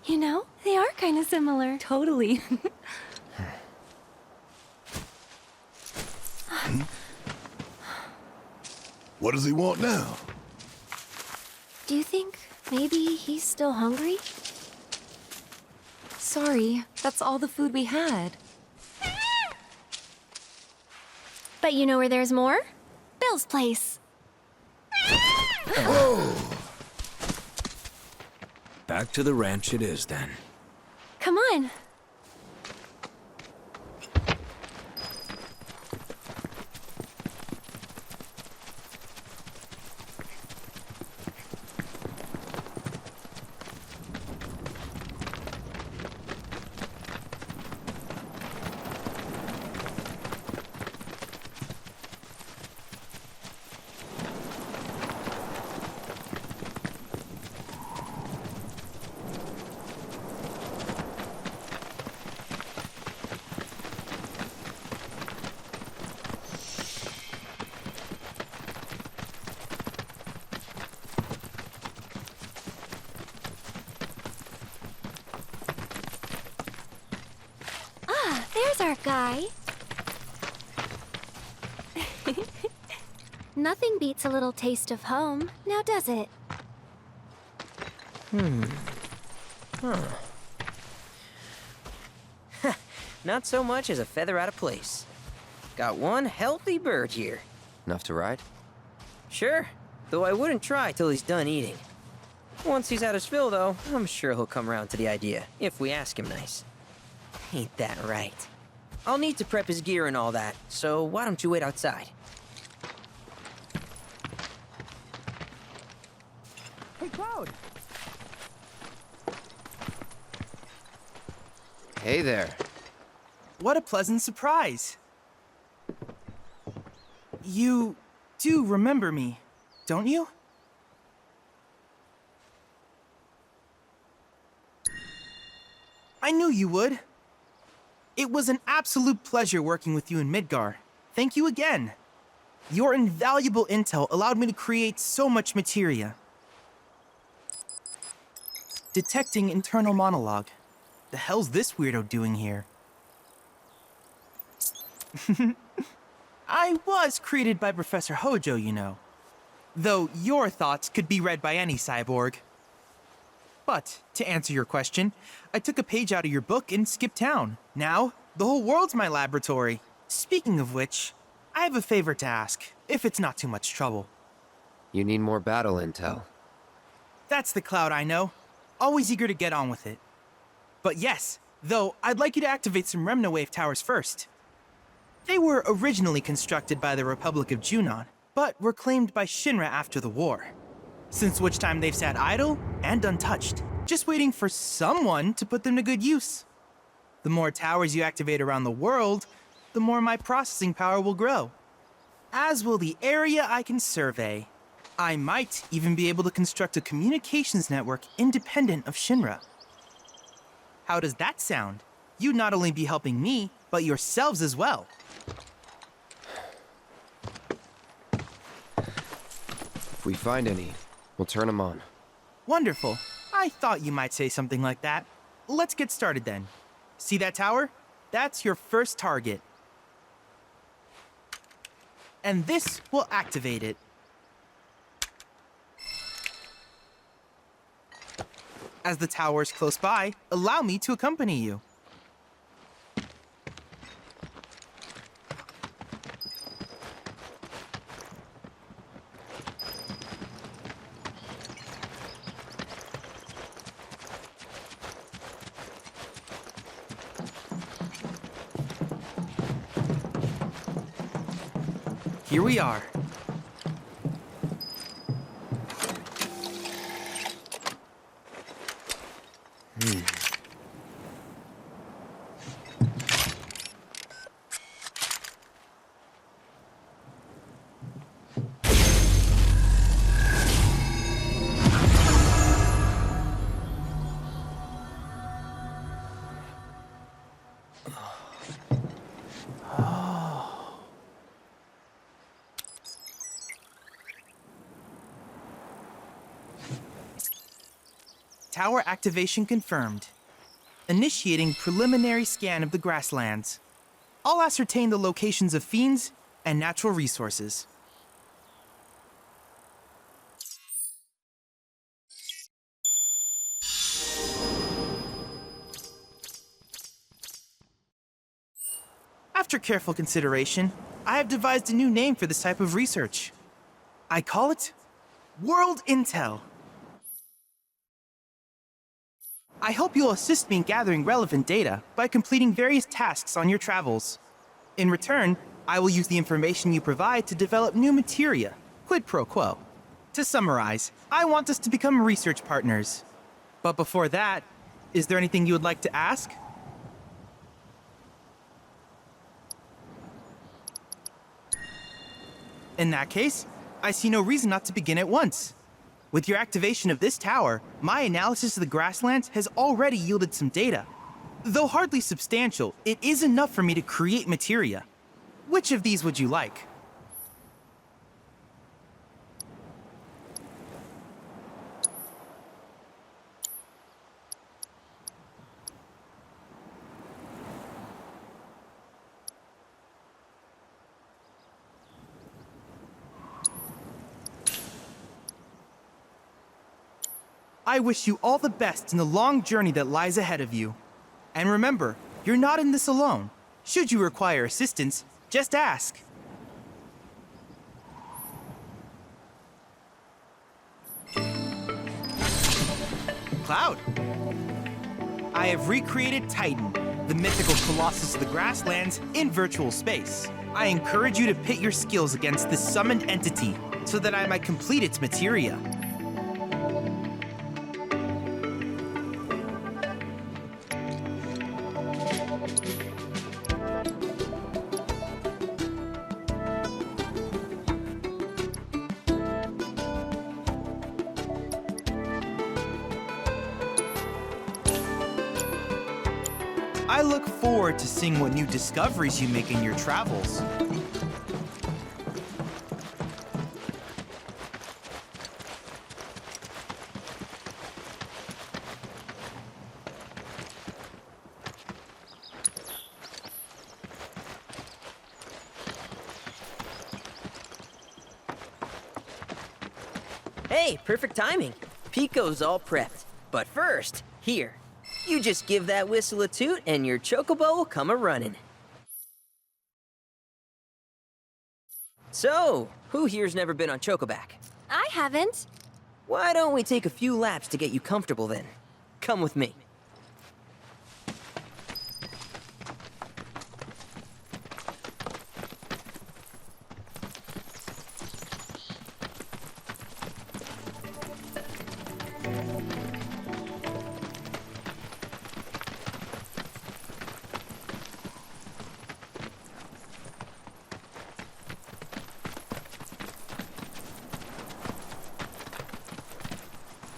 You know, they are kind of similar. Totally. What does he want now? Do you think maybe he's still hungry? Sorry, that's all the food we had. But you know where there's more? Bill's place. Whoa! Back to the ranch it is, then. Come on. smart guy. Nothing beats a little taste of home, now does it? Not so much as a feather out of place. Got one healthy bird here. Enough to ride? Sure, though I wouldn't try till he's done eating. Once he's had his fill, though, I'm sure he'll come around to the idea, if we ask him nice. Ain't that right? I'll need to prep his gear and all that, so why don't you wait outside? Hey, Cloud! Hey there. What a pleasant surprise. You do remember me, don't you? I knew you would. It was an absolute pleasure working with you in Midgar. Thank you again. Your invaluable intel allowed me to create so much materia. Detecting internal monologue. The hell's this weirdo doing here? I was created by Professor Hojo, you know. Though your thoughts could be read by any cyborg. But, to answer your question, I took a page out of your book and skipped town. Now, the whole world's my laboratory. Speaking of which, I have a favor to ask, if it's not too much trouble. You need more battle intel. That's the Cloud I know. Always eager to get on with it. But yes, though, I'd like you to activate some Remnawave towers first. They were originally constructed by the Republic of Junon, but were claimed by Shinra after the war. Since which time they've sat idle and untouched, just waiting for someone to put them to good use. The more towers you activate around the world, the more my processing power will grow. As will the area I can survey. I might even be able to construct a communications network independent of Shinra. How does that sound? You'd not only be helping me, but yourselves as well. If we find any, we'll turn them on. Wonderful. I thought you might say something like that. Let's get started then. See that tower? That's your first target. And this will activate it. As the tower is close by, allow me to accompany you. Here we are. Tower activation confirmed. Initiating preliminary scan of the grasslands. I'll ascertain the locations of fiends and natural resources. After careful consideration, I have devised a new name for this type of research. I call it World Intel. I hope you'll assist me in gathering relevant data by completing various tasks on your travels. In return, I will use the information you provide to develop new materia, quid pro quo. To summarize, I want us to become research partners. But before that, is there anything you would like to ask? In that case, I see no reason not to begin at once. With your activation of this tower, my analysis of the grasslands has already yielded some data. Though hardly substantial, it is enough for me to create materia. Which of these would you like? I wish you all the best in the long journey that lies ahead of you. And remember, you're not in this alone. Should you require assistance, just ask. Cloud. I have recreated Titan, the mythical colossus of the grasslands, in virtual space. I encourage you to pit your skills against this summoned entity so that I might complete its materia. I look forward to seeing what new discoveries you make in your travels. Hey, perfect timing. Pico's all prepped. But first, here. You just give that whistle a toot and your chocobo will come a-running. So, who here's never been on Chocoback? I haven't. Why don't we take a few laps to get you comfortable then? Come with me.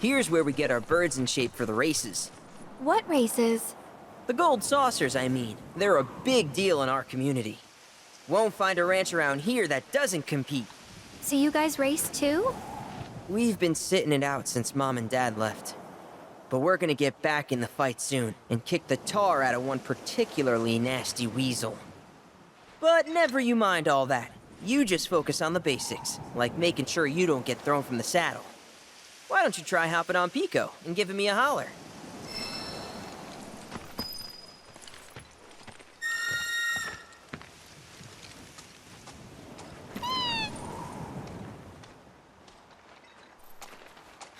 Here's where we get our birds in shape for the races. What races? The gold saucers, I mean. They're a big deal in our community. Won't find a ranch around here that doesn't compete. So you guys race too? We've been sitting it out since Mom and Dad left. But we're gonna get back in the fight soon and kick the tar out of one particularly nasty weasel. But never you mind all that. You just focus on the basics, like making sure you don't get thrown from the saddle. Why don't you try hopping on Pico and giving me a holler?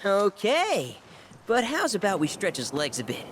Okay, but how's about we stretch his legs a bit?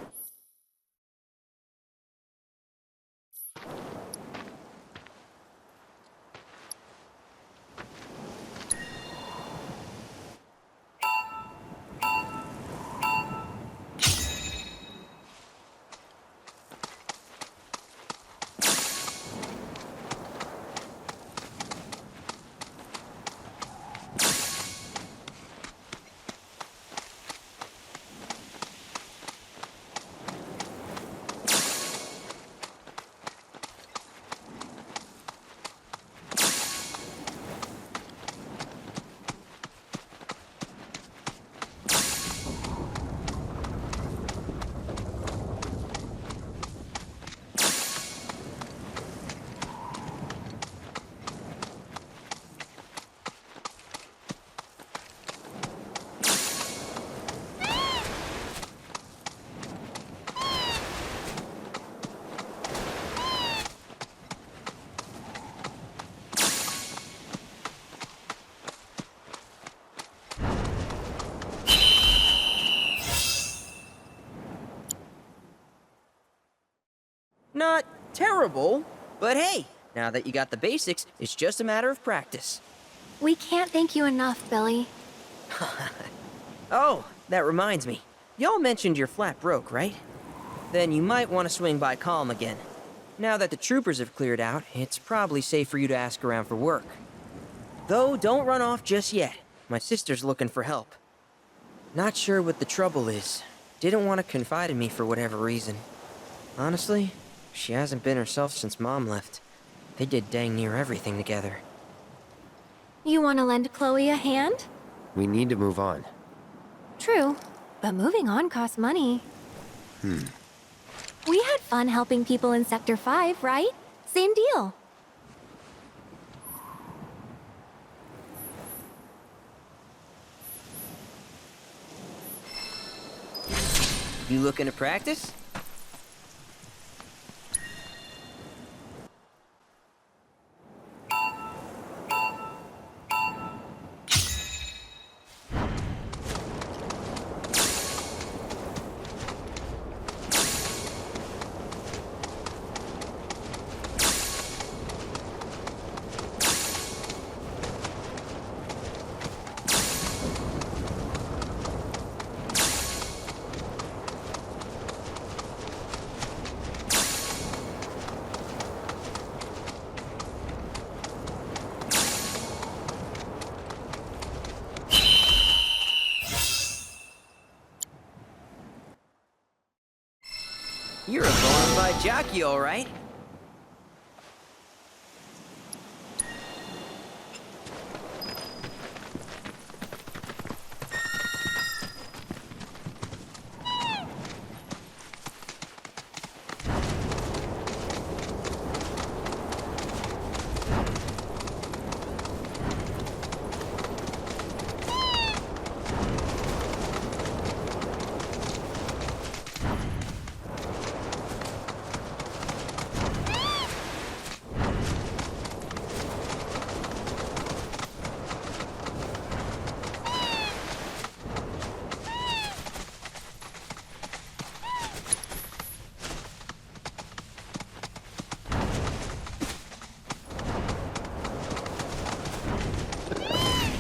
Not terrible, but hey, now that you got the basics, it's just a matter of practice. We can't thank you enough, Billy. Oh, that reminds me. Y'all mentioned your flat broke, right? Then you might want to swing by Calm again. Now that the troopers have cleared out, it's probably safe for you to ask around for work. Though, don't run off just yet. My sister's looking for help. Not sure what the trouble is. Didn't want to confide in me for whatever reason. Honestly, she hasn't been herself since Mom left. They did dang near everything together. You want to lend Chloe a hand? We need to move on. True, but moving on costs money. We had fun helping people in Sector 5, right? Same deal. You looking to practice? You're a bona fide jockey, all right.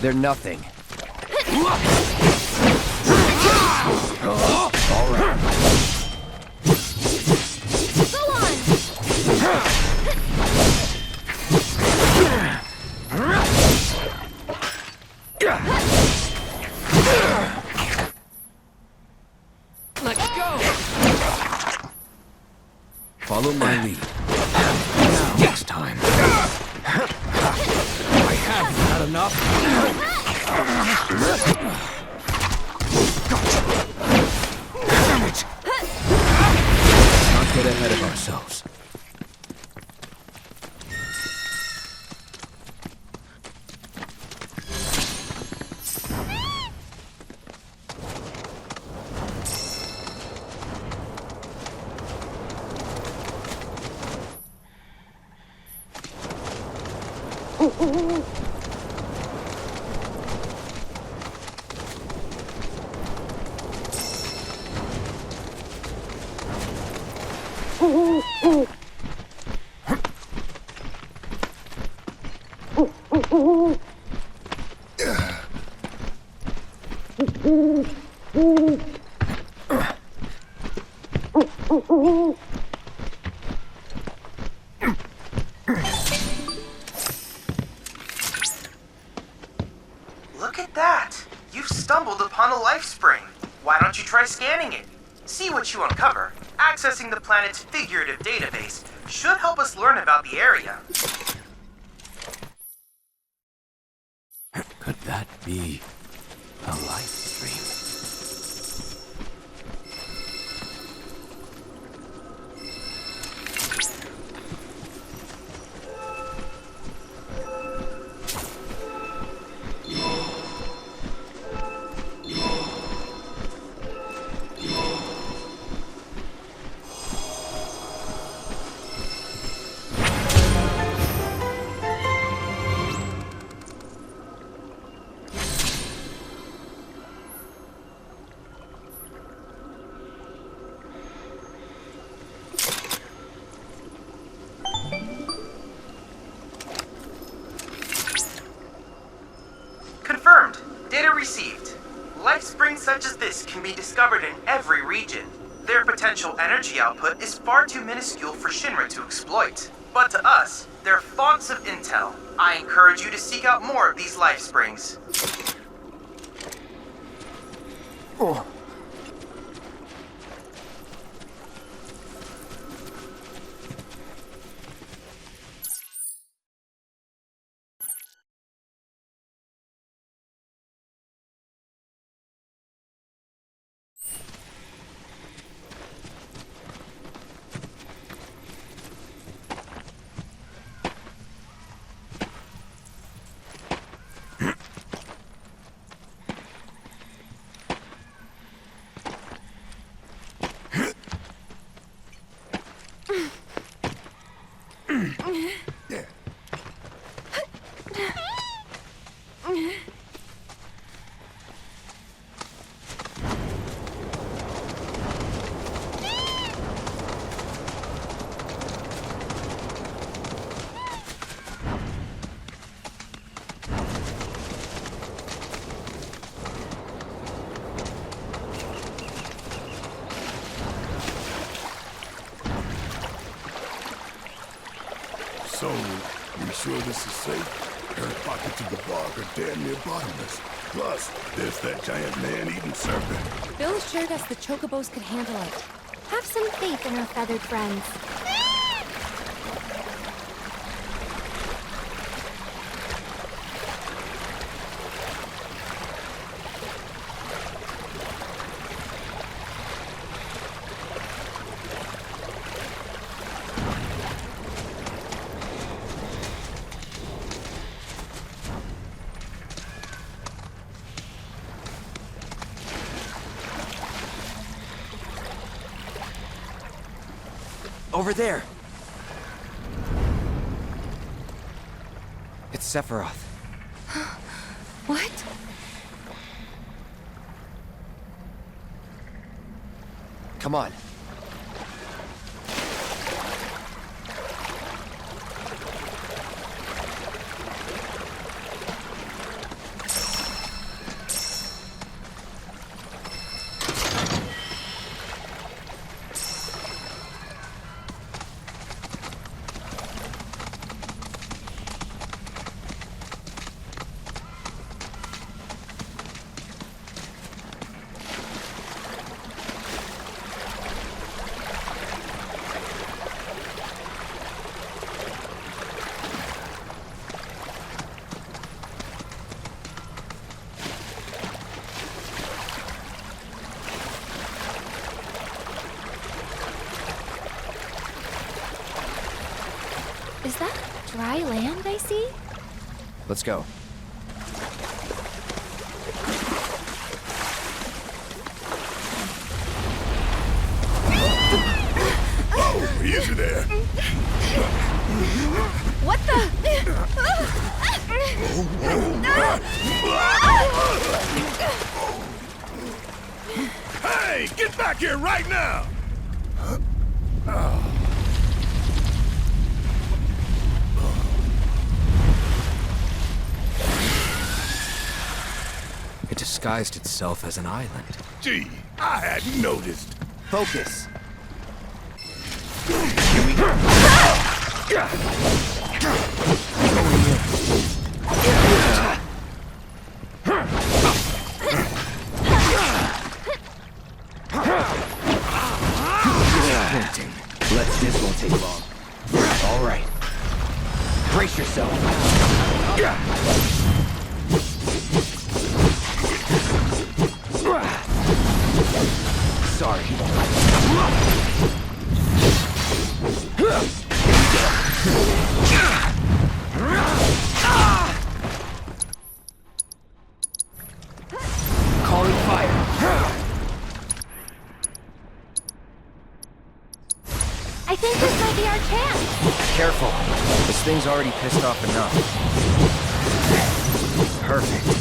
They're nothing. All right. Go on. Let's go! Follow my lead. Next time. I have had enough. Damn it! Not get ahead of ourselves. Look at that! You've stumbled upon a life spring. Why don't you try scanning it? See what you uncover. Accessing the planet's figurative database should help us learn about the area. Could that be a life stream? Confirmed. Data received. Life springs such as this can be discovered in every region. Their potential energy output is far too minuscule for Shinra to exploit. But to us, they're fonts of intel. I encourage you to seek out more of these life springs. Oh. So, you sure this is safe? Her pockets of the bark are damn near bottomless. Plus, there's that giant man-eating serpent. Bill assured us the chocobos could handle it. Have some faith in our feathered friends. Over there! It's Sephiroth. What? Come on. Is that dry land I see? Let's go. Oh, easy there. What the? Hey, get back here right now! It disguised itself as an island. Gee, I hadn't noticed. Focus. Here we go. This won't take long. All right. Brace yourself. Sorry. Calling fire. I think this might be our chance. Careful. This thing's already pissed off enough. Perfect.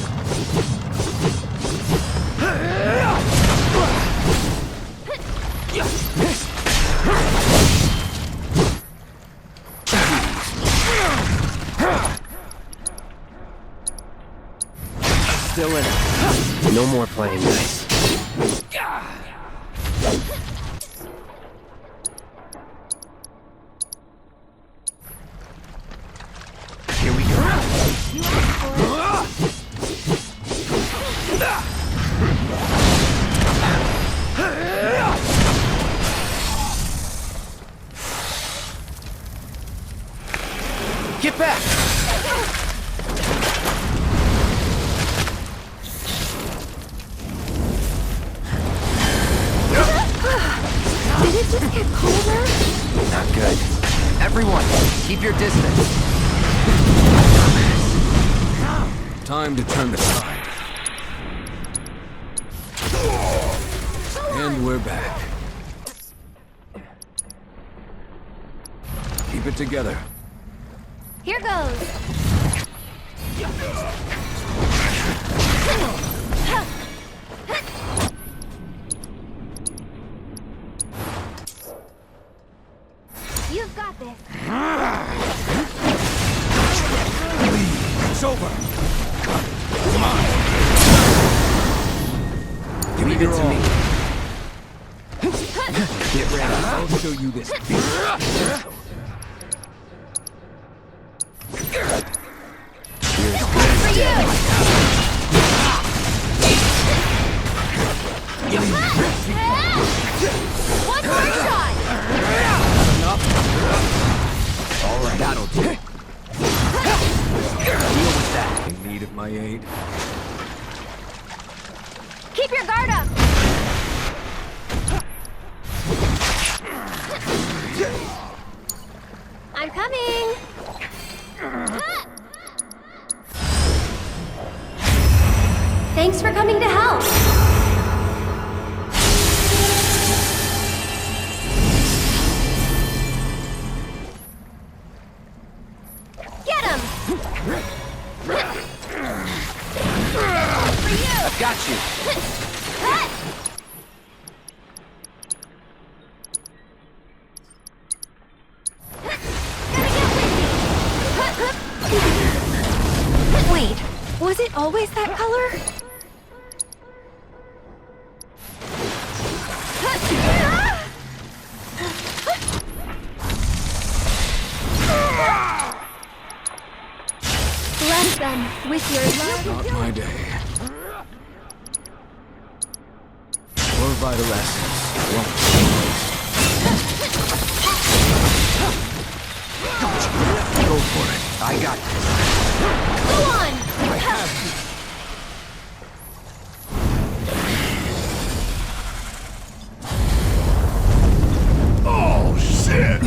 Still in it. No more playing nice. Here we go. Get back! Did it just get colder? Not good. Everyone, keep your distance. Time to turn the tide. And we're back. Keep it together. Here goes. You've got this. It's over. Come on. Leave it to me. Get ready. I'll show you this beast. One more shot! All of that'll do. Deal with that. In need of my aid? Keep your guard up! I'm coming! Thanks for coming to help! Get him! For you! I've got you. Wait, was it always that color? Bless them with your love. Not my day. More vital essence. Won't go for it. I got this. Go on! I have you. Oh, shit!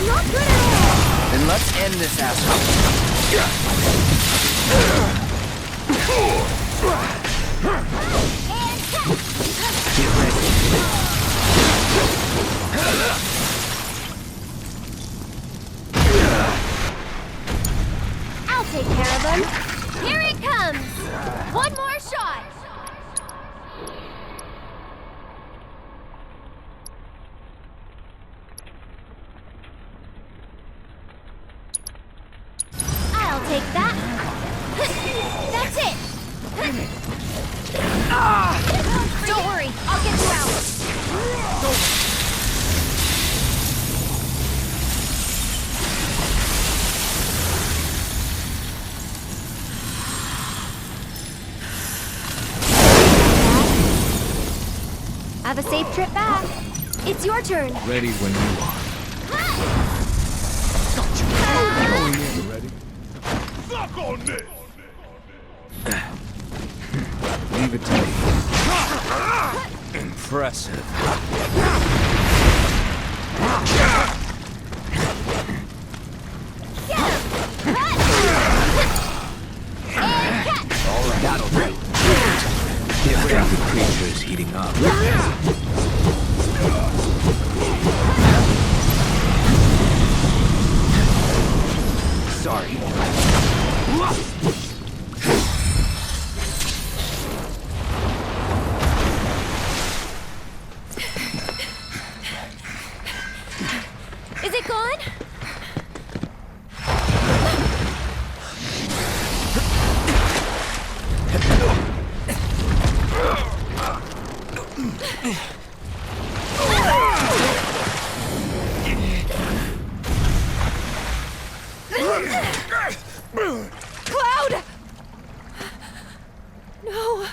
Not good at all! Then let's end this asshole. Get ready. I'll take care of him. Here it comes! One more shot! I'll take that. That's it! Don't worry, I'll get you out. Have a safe trip back. It's your turn. Ready when you are. You ready? Suck on this! Leave it to me. Impressive. All right, that'll do. Get ready, the creature is heating up. Sorry. Is it gone? Cloud! No.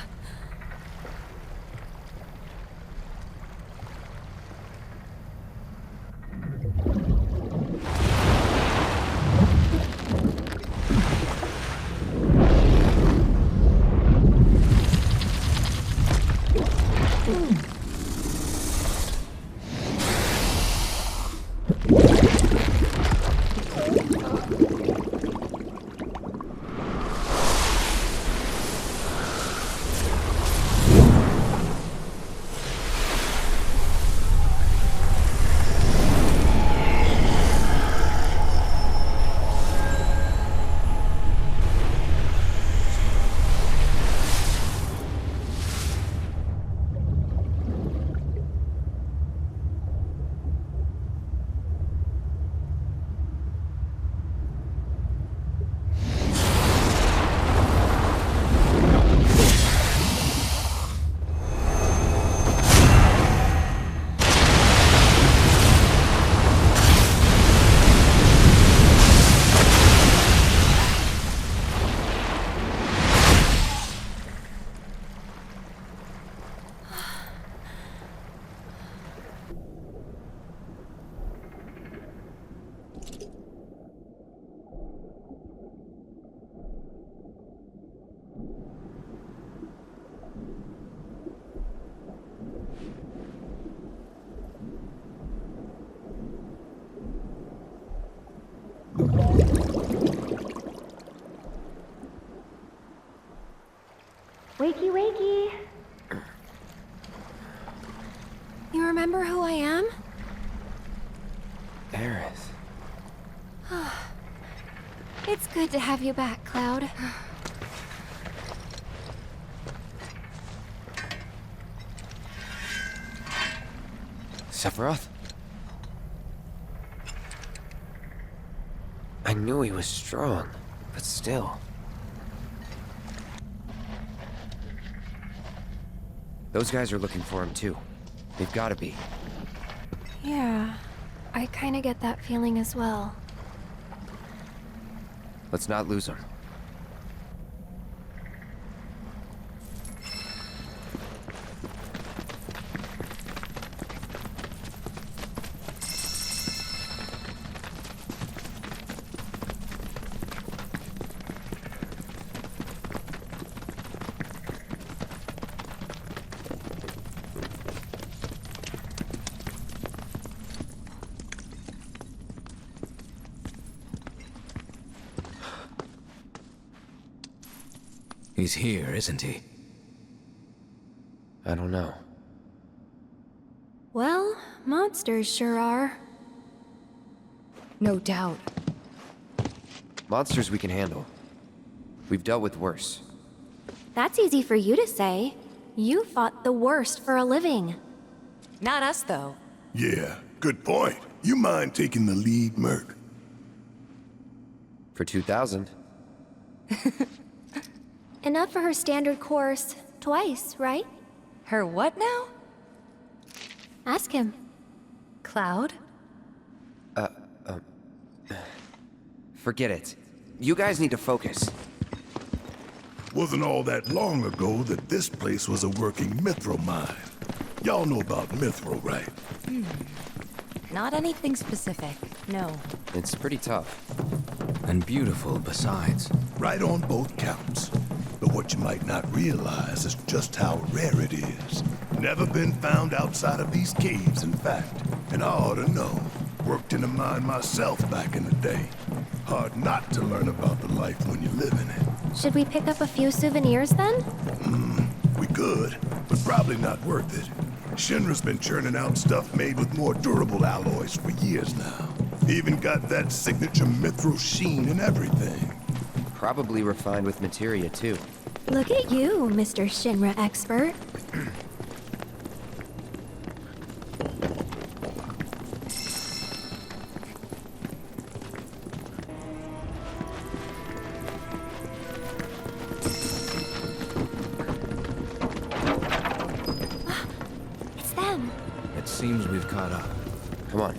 Wakey, wakey. You remember who I am? Aerith. It's good to have you back, Cloud. Sephiroth? I knew he was strong, but still. Those guys are looking for him too. They've gotta be. Yeah, I kinda get that feeling as well. Let's not lose him. He's here, isn't he? I don't know. Well, monsters sure are. No doubt. Monsters we can handle. We've dealt with worse. That's easy for you to say. You fought the worst for a living. Not us, though. Yeah, good point. You mind taking the lead, Merc? For 2,000. Enough for her standard course. Twice, right? Her what now? Ask him. Cloud? Forget it. You guys need to focus. Wasn't all that long ago that this place was a working mithril mine. Y'all know about mithril, right? Not anything specific, no. It's pretty tough. And beautiful besides. Right on both counts. But what you might not realize is just how rare it is. Never been found outside of these caves, in fact. And I ought to know. Worked in a mine myself back in the day. Hard not to learn about the life when you live in it. Should we pick up a few souvenirs then? We could, but probably not worth it. Shinra's been churning out stuff made with more durable alloys for years now. Even got that signature mithril sheen and everything. Probably refined with materia too. Look at you, Mr. Shinra expert. It's them. It seems we've caught up. Come on.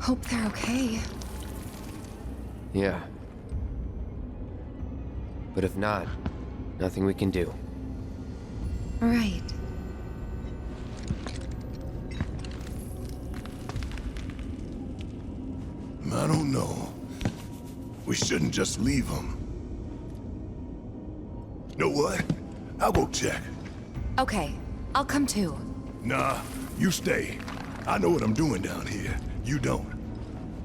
Hope they're okay. Yeah. But if not, nothing we can do. Right. I don't know. We shouldn't just leave them. Know what? I'll go check. Okay, I'll come too. Nah, you stay. I know what I'm doing down here. You don't.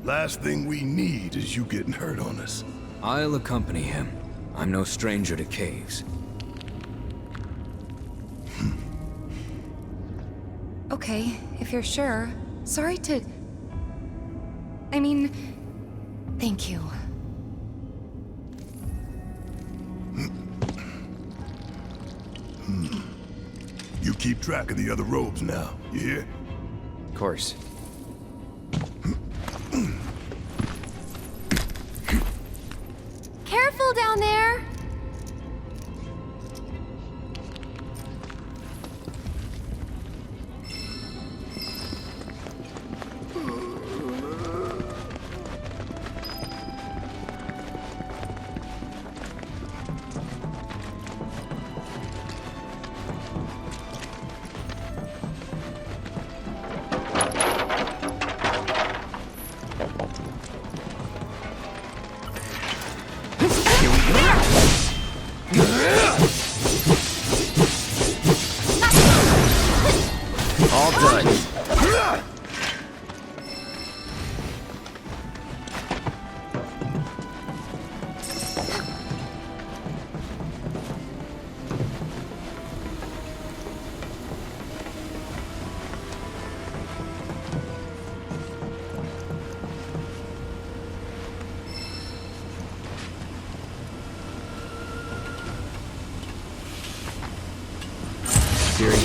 Last thing we need is you getting hurt on us. I'll accompany him. I'm no stranger to caves. Okay, if you're sure. Sorry to... I mean... Thank you. You keep track of the other robes now, you hear? Of course. Careful down there! serious?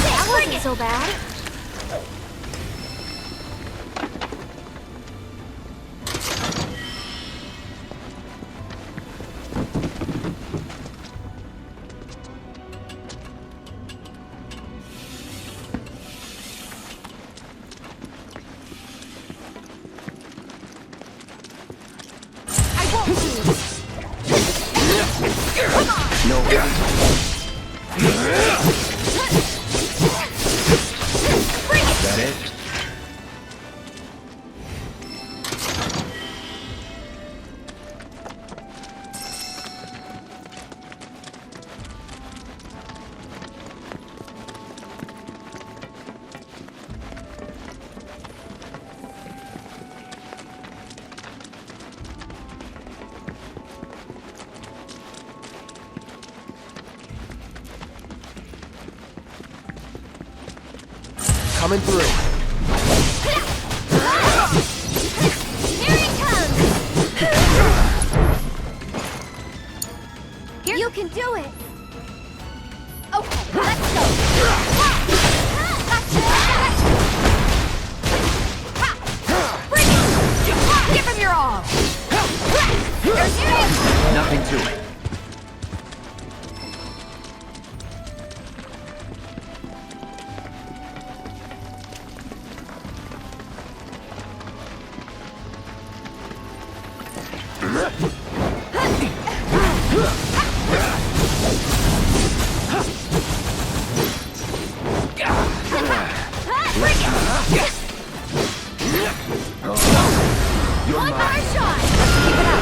That wasn't so bad. Coming through. Here it comes! Here. You can do it! Okay, let's go! Bring it! Give him your all! Nothing to it. One more shot! Let's keep it up!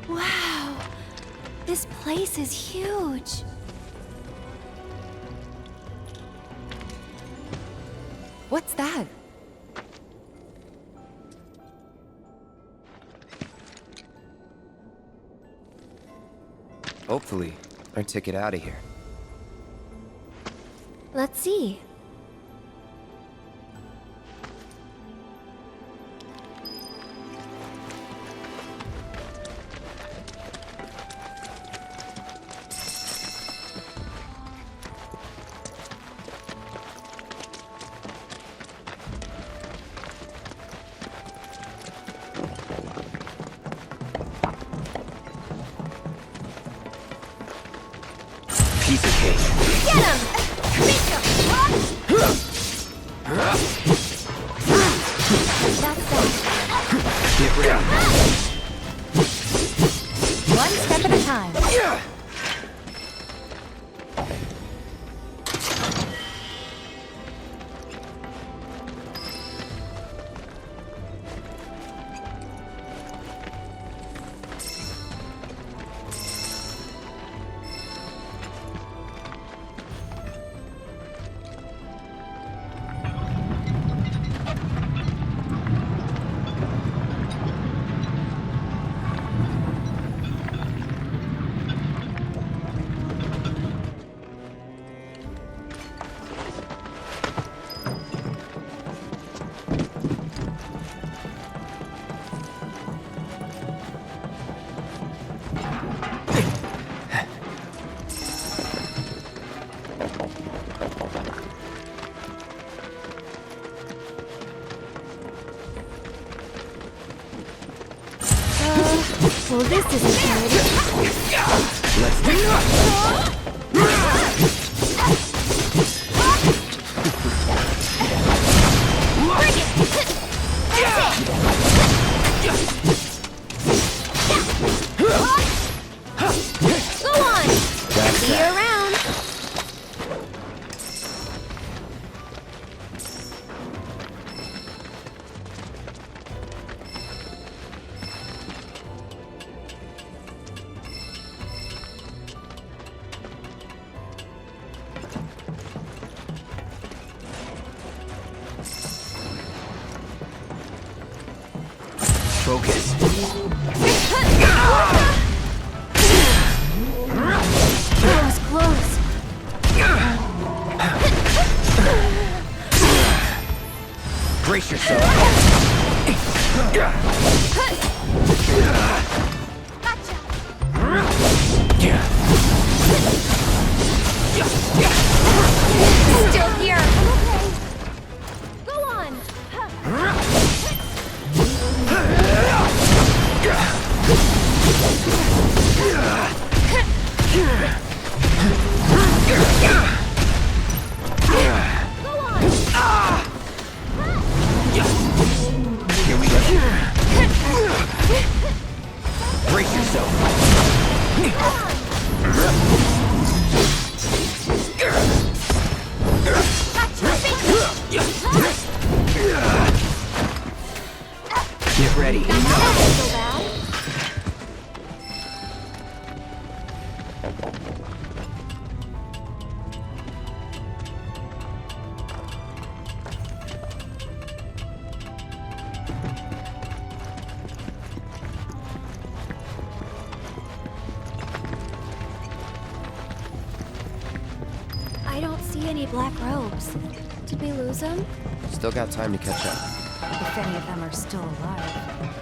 Wow, this place is huge. What's that? Hopefully, our ticket out of here. Let's see. Piece of cake. Get him! That's that. Get ready. One step at a time. Well, this isn't good. Let's do Go on! See you around! focus. That was close. Brace yourself. Still here. Okay. Go on. Here we go. Brace yourself. Get ready. I don't see any black robes. Did we lose them? Still got time to catch up. If any of them are still alive.